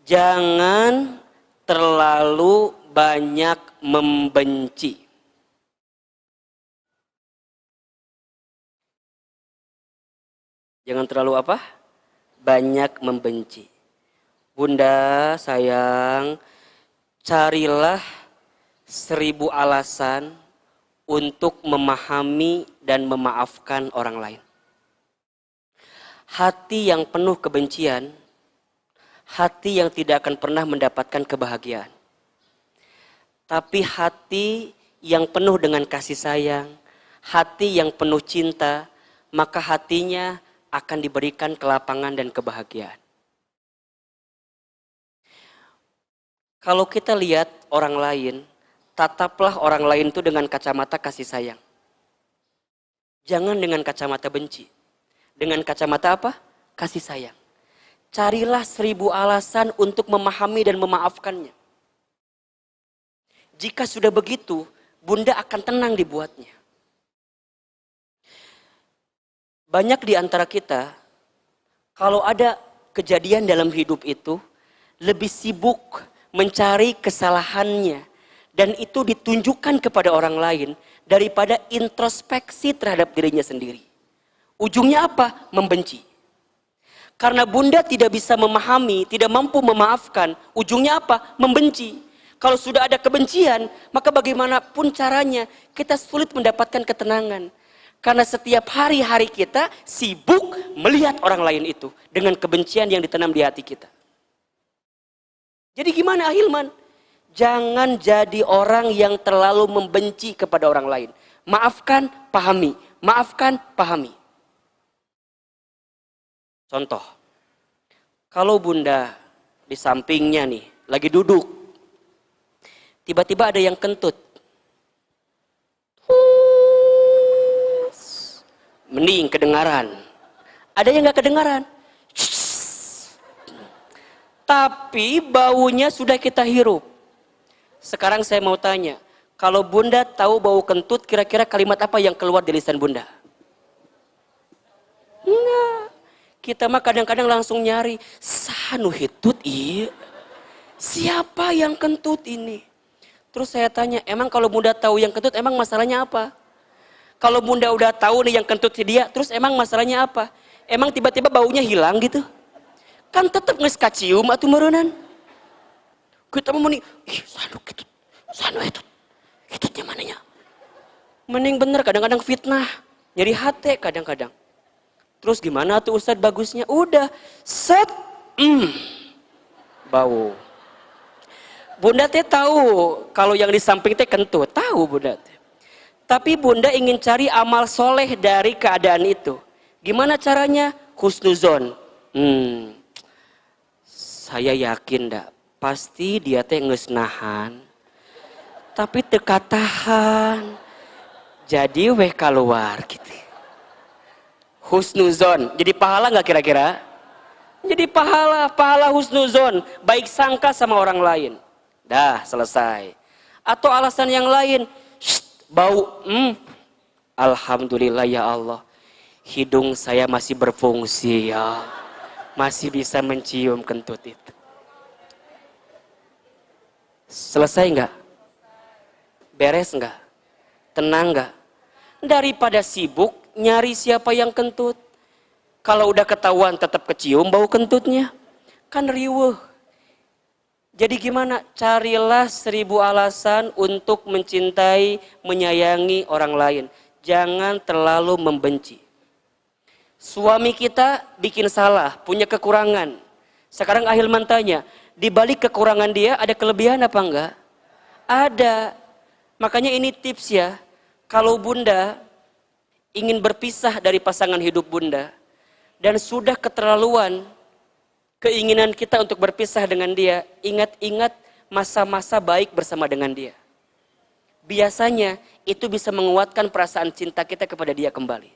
Jangan terlalu banyak membenci. Jangan terlalu apa? Banyak membenci. Bunda sayang, carilah 1000 alasan untuk memahami dan memaafkan orang lain. Hati yang penuh kebencian, hati yang tidak akan pernah mendapatkan kebahagiaan. Tapi hati yang penuh dengan kasih sayang, hati yang penuh cinta, maka hatinya akan diberikan kelapangan dan kebahagiaan. Kalau kita lihat orang lain, tataplah orang lain itu dengan kacamata kasih sayang. Jangan dengan kacamata benci. Dengan kacamata apa? Kasih sayang. Carilah 1000 alasan untuk memahami dan memaafkannya. Jika sudah begitu, bunda akan tenang dibuatnya. Banyak di antara kita, kalau ada kejadian dalam hidup itu, lebih sibuk mencari kesalahannya. Dan itu ditunjukkan kepada orang lain daripada introspeksi terhadap dirinya sendiri. Ujungnya apa? Membenci. Karena bunda tidak bisa memahami, tidak mampu memaafkan, ujungnya apa? Membenci. Kalau sudah ada kebencian, maka bagaimanapun caranya kita sulit mendapatkan ketenangan. Karena setiap hari-hari kita sibuk melihat orang lain itu dengan kebencian yang ditanam di hati kita. Jadi gimana Ahilman? Jangan jadi orang yang terlalu membenci kepada orang lain. Maafkan, pahami. Maafkan, pahami. Contoh, kalau bunda di sampingnya nih, lagi duduk. Tiba-tiba ada yang kentut. Mending kedengaran. Ada yang gak kedengaran. Tapi baunya sudah kita hirup. Sekarang saya mau tanya. Kalau bunda tahu bau kentut, kira-kira kalimat apa yang keluar dari lisan bunda? Enggak. Kita mah kadang-kadang langsung nyari. Sanu hitut iya. Siapa yang kentut ini? Terus saya tanya, emang kalau bunda tahu yang kentut, emang masalahnya apa? Kalau bunda udah tahu nih yang kentut si dia, terus emang masalahnya apa? Emang tiba-tiba baunya hilang gitu? Kan tetap nges kacium atuh meureunnan. Kita mau meni, sanu kitut, sanu hitutnya mananya. Mending bener kadang-kadang fitnah, nyari hati kadang-kadang. Terus gimana tuh Ustadz bagusnya? Udah, set, bau. Bunda teh tahu kalau yang di samping teh kentut, tahu bunda teh. Tapi bunda ingin cari amal soleh dari keadaan itu. Gimana caranya? Husnuzon. Saya yakin dah, pasti dia teh geus nahan. Tapi teka tahan. Jadi weh keluar gitu. Husnuzon. Jadi pahala nggak kira-kira? Jadi pahala husnuzon, baik sangka sama orang lain. Dah selesai. Atau alasan yang lain, bau, alhamdulillah ya Allah, hidung saya masih berfungsi ya, masih bisa mencium kentut itu. Selesai nggak? Beres nggak? Tenang nggak? Daripada sibuk nyari siapa yang kentut. Kalau udah ketahuan tetap kecium bau kentutnya, kan riweuh. Jadi gimana? Carilah 1000 alasan untuk mencintai, menyayangi orang lain. Jangan terlalu membenci. Suami kita bikin salah, punya kekurangan. Sekarang Ahilman tanya, di balik kekurangan dia ada kelebihan apa enggak? Ada. Makanya ini tips ya. Kalau bunda ingin berpisah dari pasangan hidup bunda, dan sudah keterlaluan keinginan kita untuk berpisah dengan dia, ingat-ingat masa-masa baik bersama dengan dia. Biasanya itu bisa menguatkan perasaan cinta kita kepada dia kembali.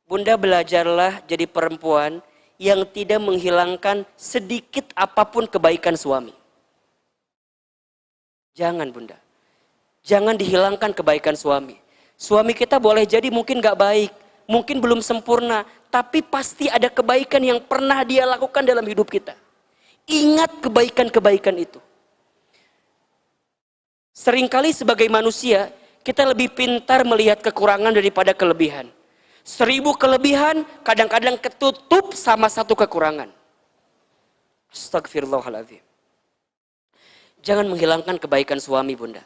Bunda belajarlah jadi perempuan yang tidak menghilangkan sedikit apapun kebaikan suami. Jangan bunda. Jangan dihilangkan kebaikan suami. Suami kita boleh jadi mungkin gak baik. Mungkin belum sempurna, tapi pasti ada kebaikan yang pernah dia lakukan dalam hidup kita. Ingat kebaikan-kebaikan itu. Seringkali sebagai manusia, kita lebih pintar melihat kekurangan daripada kelebihan. 1000 kelebihan, kadang-kadang ketutup sama 1 kekurangan. Astagfirullahaladzim. Jangan menghilangkan kebaikan suami bunda.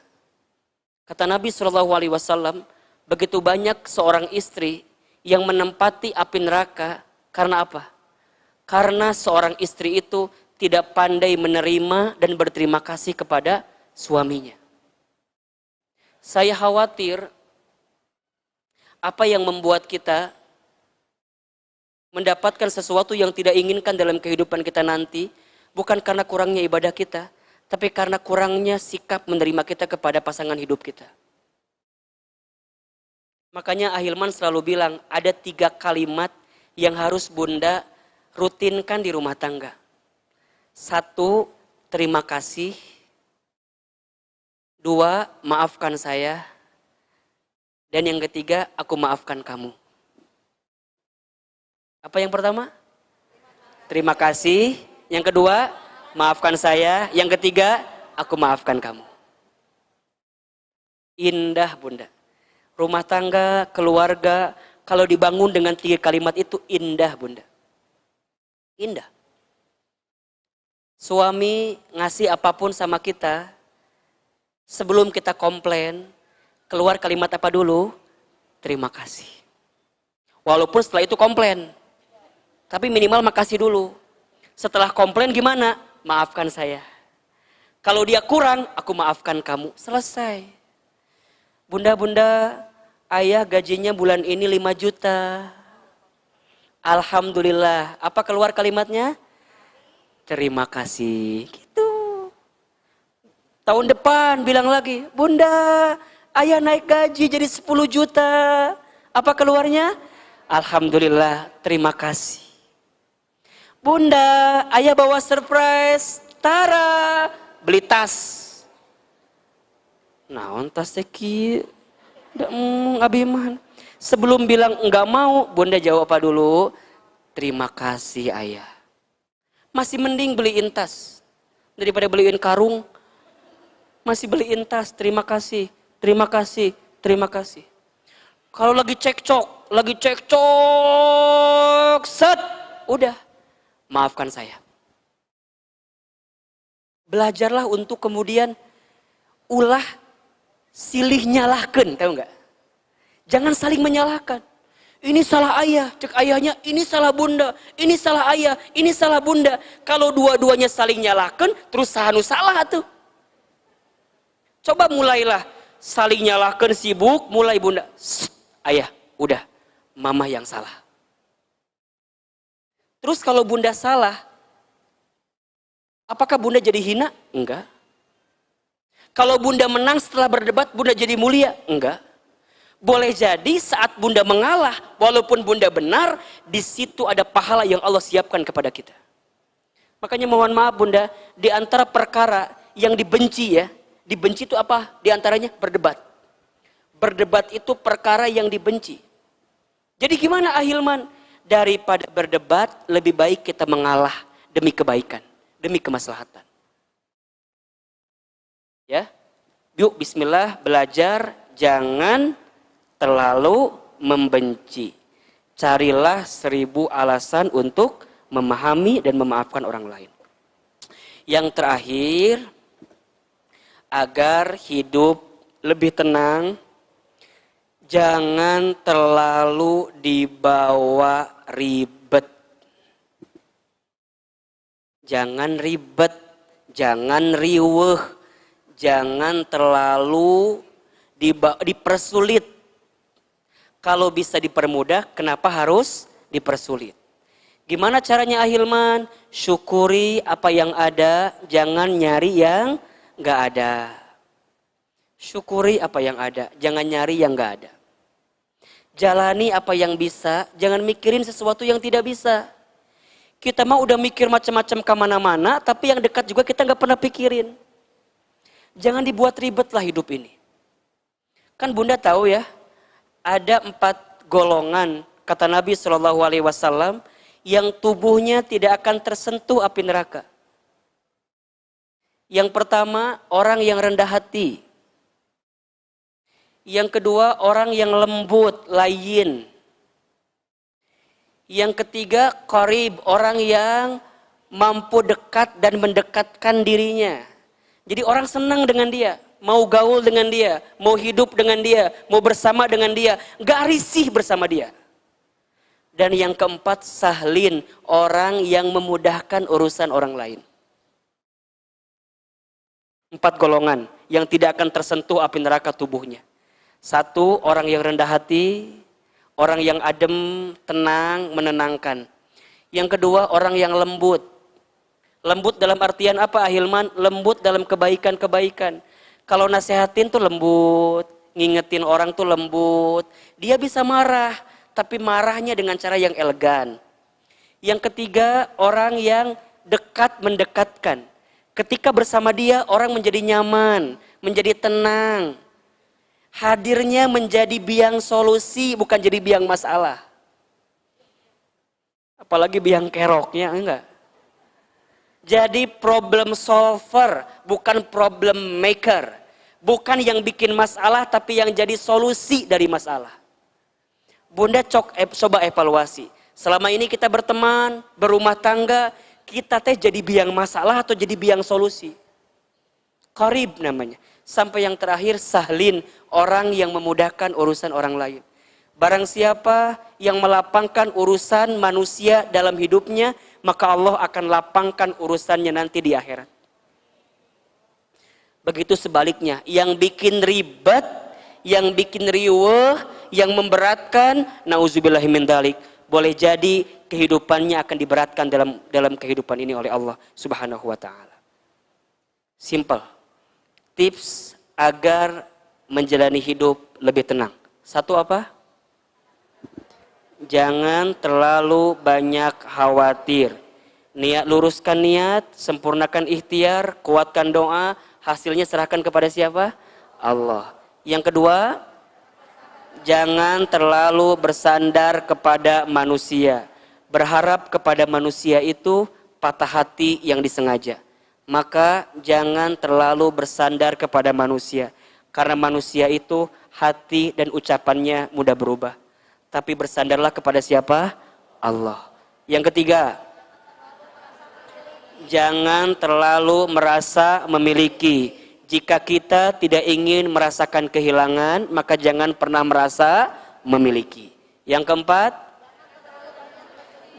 Kata Nabi SAW, begitu banyak seorang istri yang menempati api neraka karena apa? Karena seorang istri itu tidak pandai menerima dan berterima kasih kepada suaminya. Saya khawatir apa yang membuat kita mendapatkan sesuatu yang tidak inginkan dalam kehidupan kita nanti bukan karena kurangnya ibadah kita, tapi karena kurangnya sikap menerima kita kepada pasangan hidup kita. Makanya Ahilman selalu bilang ada 3 kalimat yang harus bunda rutinkan di rumah tangga. 1, terima kasih. 2, maafkan saya. Dan yang ketiga, aku maafkan kamu. Apa yang pertama? Terima kasih. Yang kedua, maafkan saya. Yang ketiga, aku maafkan kamu. Indah bunda. Rumah tangga, keluarga, kalau dibangun dengan 3 kalimat itu indah bunda. Indah. Suami ngasih apapun sama kita, sebelum kita komplain, keluar kalimat apa dulu? Terima kasih. Walaupun setelah itu komplain, tapi minimal makasih dulu. Setelah komplain gimana? Maafkan saya. Kalau dia kurang, aku maafkan kamu. Selesai. Bunda-bunda, ayah gajinya bulan ini 5 juta. Alhamdulillah. Apa keluar kalimatnya? Terima kasih. Gitu. Tahun depan bilang lagi, bunda, ayah naik gaji jadi 10 juta. Apa keluarnya? Alhamdulillah, terima kasih. Bunda, ayah bawa surprise. Tara, beli tas. Naon tas teh kieu? Da abiman. Sebelum bilang enggak mau, bunda jawab apa dulu? Terima kasih ayah. Masih mending beliin tas daripada beliin karung. Masih beliin tas, terima kasih, terima kasih, terima kasih. Kalau lagi cekcok, set, udah, maafkan saya. Belajarlah untuk kemudian ulah silih nyalahkan, tahu nggak? Jangan saling menyalahkan. Ini salah ayah, cek ayahnya, ini salah bunda, ini salah ayah, ini salah bunda. Kalau dua-duanya saling nyalahkan, terus sahanu salah tuh. Coba mulailah saling nyalahkan, sibuk, mulai bunda, ayah, udah, mama yang salah. Terus kalau bunda salah, apakah bunda jadi hina? Enggak. Kalau bunda menang setelah berdebat, bunda jadi mulia? Enggak. Boleh jadi saat bunda mengalah, walaupun bunda benar, di situ ada pahala yang Allah siapkan kepada kita. Makanya mohon maaf bunda, di antara perkara yang dibenci ya, dibenci itu apa? Di antaranya berdebat. Berdebat itu perkara yang dibenci. Jadi gimana Ahilman? Daripada berdebat, lebih baik kita mengalah demi kebaikan, demi kemaslahatan. Ya, yuk bismillah belajar, jangan terlalu membenci. Carilah 1000 alasan untuk memahami dan memaafkan orang lain. Yang terakhir, agar hidup lebih tenang, jangan terlalu dibawa ribet. Jangan ribet, jangan riweuh, jangan terlalu dipersulit. Kalau bisa dipermudah, kenapa harus dipersulit? Gimana caranya Ahilman? Syukuri apa yang ada, jangan nyari yang gak ada. Syukuri apa yang ada, jangan nyari yang gak ada. Jalani apa yang bisa, jangan mikirin sesuatu yang tidak bisa. Kita mah udah mikir macam-macam kemana-mana, tapi yang dekat juga kita gak pernah pikirin. Jangan dibuat ribet lah hidup ini. Kan bunda tahu ya, ada 4 golongan, kata Nabi SAW, yang tubuhnya tidak akan tersentuh api neraka. Yang pertama, orang yang rendah hati. Yang kedua, orang yang lembut, layin. Yang ketiga, qarib, orang yang mampu dekat dan mendekatkan dirinya. Jadi orang senang dengan dia, mau gaul dengan dia, mau hidup dengan dia, mau bersama dengan dia, gak risih bersama dia. Dan yang keempat, sahlin, orang yang memudahkan urusan orang lain. 4 golongan yang tidak akan tersentuh api neraka tubuhnya. 1, orang yang rendah hati, orang yang adem, tenang, menenangkan. Yang kedua, orang yang lembut. Lembut dalam artian apa Ahilman? Lembut dalam kebaikan-kebaikan. Kalau nasehatin tuh lembut, ngingetin orang tuh lembut. Dia bisa marah, tapi marahnya dengan cara yang elegan. Yang ketiga, orang yang dekat mendekatkan. Ketika bersama dia, orang menjadi nyaman, menjadi tenang. Hadirnya menjadi biang solusi, bukan jadi biang masalah. Apalagi biang keroknya, enggak. Jadi problem solver, bukan problem maker. Bukan yang bikin masalah, tapi yang jadi solusi dari masalah. Bunda coba evaluasi. Selama ini kita berteman, berumah tangga, kita teh jadi biang masalah atau jadi biang solusi? Qarib namanya. Sampai yang terakhir, sahlin, orang yang memudahkan urusan orang lain. Barang siapa yang melapangkan urusan manusia dalam hidupnya, maka Allah akan lapangkan urusannya nanti di akhirat. Begitu sebaliknya, yang bikin ribet, yang bikin riweuh, yang memberatkan, nauzubillahi min dzalik, boleh jadi kehidupannya akan diberatkan dalam kehidupan ini oleh Allah Subhanahu wa taala. Simple. Tips agar menjalani hidup lebih tenang. 1 apa? Jangan terlalu banyak khawatir. Luruskan niat, sempurnakan ikhtiar, kuatkan doa, hasilnya serahkan kepada siapa? Allah. Yang kedua, jangan terlalu bersandar kepada manusia. Berharap kepada manusia itu patah hati yang disengaja. Maka jangan terlalu bersandar kepada manusia. Karena manusia itu hati dan ucapannya mudah berubah. Tapi bersandarlah kepada siapa? Allah. Yang ketiga, jangan terlalu merasa memiliki. Jika kita tidak ingin merasakan kehilangan, maka jangan pernah merasa memiliki. Yang keempat,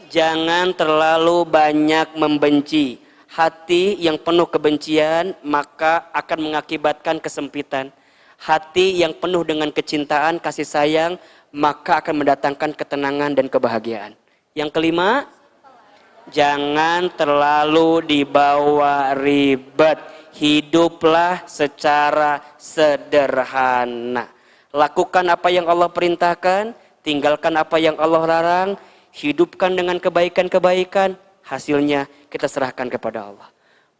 jangan terlalu banyak membenci. Hati yang penuh kebencian maka akan mengakibatkan kesempitan. hati yang penuh dengan kecintaan, kasih sayang, maka akan mendatangkan ketenangan dan kebahagiaan. Yang kelima, jangan terlalu dibawa ribet. Hiduplah secara sederhana. Lakukan apa yang Allah perintahkan, tinggalkan apa yang Allah larang, hidupkan dengan kebaikan-kebaikan, hasilnya kita serahkan kepada Allah.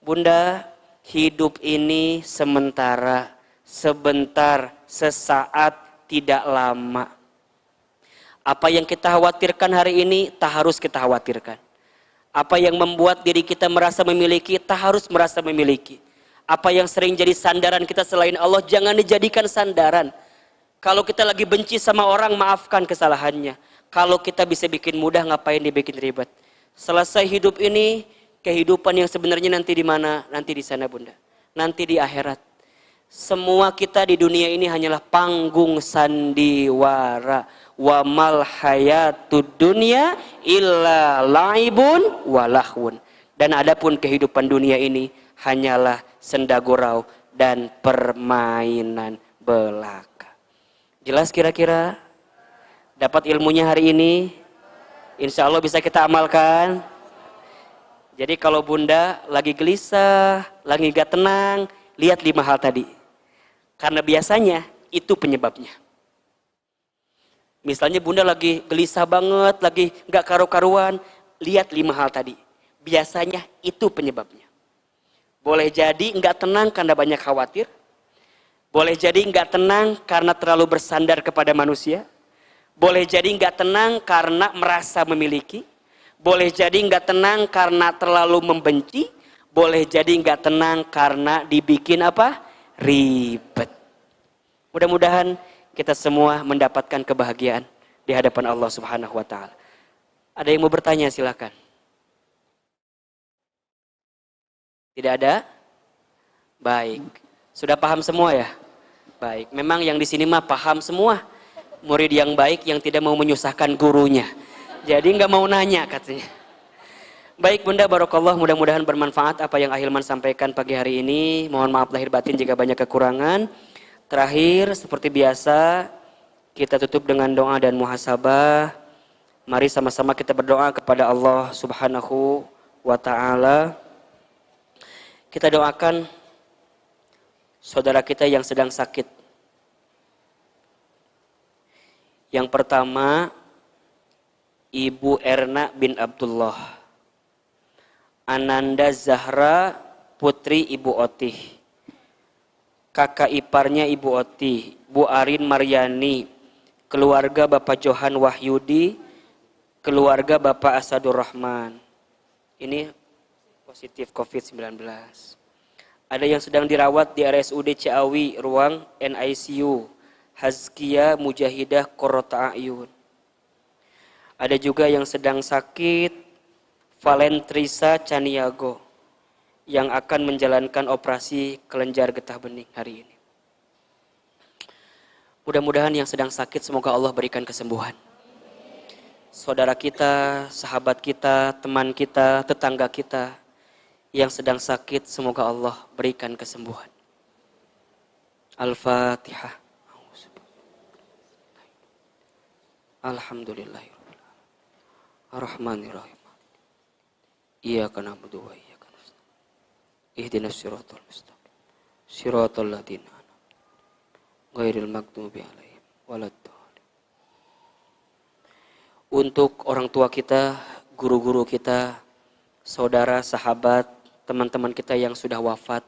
Bunda, hidup ini sementara, sebentar, sesaat, tidak lama. Apa yang kita khawatirkan hari ini, tak harus kita khawatirkan. Apa yang membuat diri kita merasa memiliki, tak harus merasa memiliki. Apa yang sering jadi sandaran kita selain Allah, jangan dijadikan sandaran. Kalau kita lagi benci sama orang, maafkan kesalahannya. Kalau kita bisa bikin mudah, ngapain dibikin ribet? Selesai hidup ini, kehidupan yang sebenarnya nanti di mana? Nanti di sana, Bunda. Nanti di akhirat. Semua kita di dunia ini hanyalah panggung sandiwara. Wa mal hayatud dunya illa laibun walahun. Dan adapun kehidupan dunia ini hanyalah senda gurau dan permainan belaka. Jelas kira-kira? Dapat ilmunya hari ini? Insya Allah bisa kita amalkan. Jadi kalau Bunda lagi gelisah, lagi gak tenang, lihat 5 hal tadi. Karena biasanya itu penyebabnya. Misalnya Bunda lagi gelisah banget, lagi gak karu-karuan, lihat 5 hal tadi. Biasanya itu penyebabnya. Boleh jadi gak tenang karena banyak khawatir. Boleh jadi gak tenang karena terlalu bersandar kepada manusia. Boleh jadi gak tenang karena merasa memiliki. Boleh jadi gak tenang karena terlalu membenci. Boleh jadi gak tenang karena dibikin apa? Ribet. Mudah-mudahan kita semua mendapatkan kebahagiaan di hadapan Allah Subhanahu wa taala. Ada yang mau bertanya, silakan. Tidak ada? Baik. Sudah paham semua ya? Baik. Memang yang di sini mah paham semua. Murid yang baik yang tidak mau menyusahkan gurunya. Jadi nggak mau nanya katanya. Baik Bunda, barakallah, mudah-mudahan bermanfaat apa yang Ahilman sampaikan pagi hari ini. Mohon maaf lahir batin jika banyak kekurangan. Terakhir, seperti biasa, kita tutup dengan doa dan muhasabah. Mari sama-sama kita berdoa kepada Allah Subhanahu wa ta'ala. Kita doakan saudara kita yang sedang sakit. Yang pertama, Ibu Erna bin Abdullah, Ananda Zahra putri Ibu Otih, kakak iparnya Ibu Otih, Bu Arin Maryani, keluarga Bapak Johan Wahyudi, keluarga Bapak Asadur Rahman. Ini positif COVID-19. Ada yang sedang dirawat di RSUD Ciawi, ruang NICU, Hazkia Mujahidah Qurrata A'yun. Ada juga yang sedang sakit, Valentrisa Caniago, yang akan menjalankan operasi kelenjar getah bening hari ini. Mudah-mudahan yang sedang sakit semoga Allah berikan kesembuhan. Saudara kita, sahabat kita, teman kita, tetangga kita yang sedang sakit semoga Allah berikan kesembuhan. Al-Fatihah. Alhamdulillahirabbil alamin. Ar-Rahmanir-Rahim. Iyyaka na'budu wa iyyaka nasta'in. Ihdinas siratal mustaqim. Siratal ladzina an'amta 'alaihim ghairil maghdubi 'alaihim waladdallin. Untuk orang tua kita, guru-guru kita, saudara, sahabat, teman-teman kita yang sudah wafat,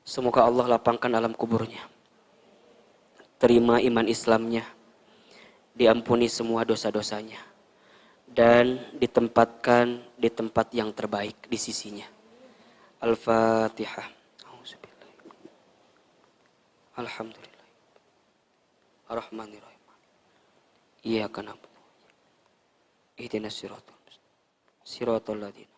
semoga Allah lapangkan alam kuburnya. Terima iman Islamnya, diampuni semua dosa-dosanya, dan ditempatkan di tempat yang terbaik di sisinya. Al-Fatihah. Alhamdulillah. Ar-Rahmanir-Rahim. Iyyaka na'budu. Ihdinas siratal mustaqim. Siratal ladzina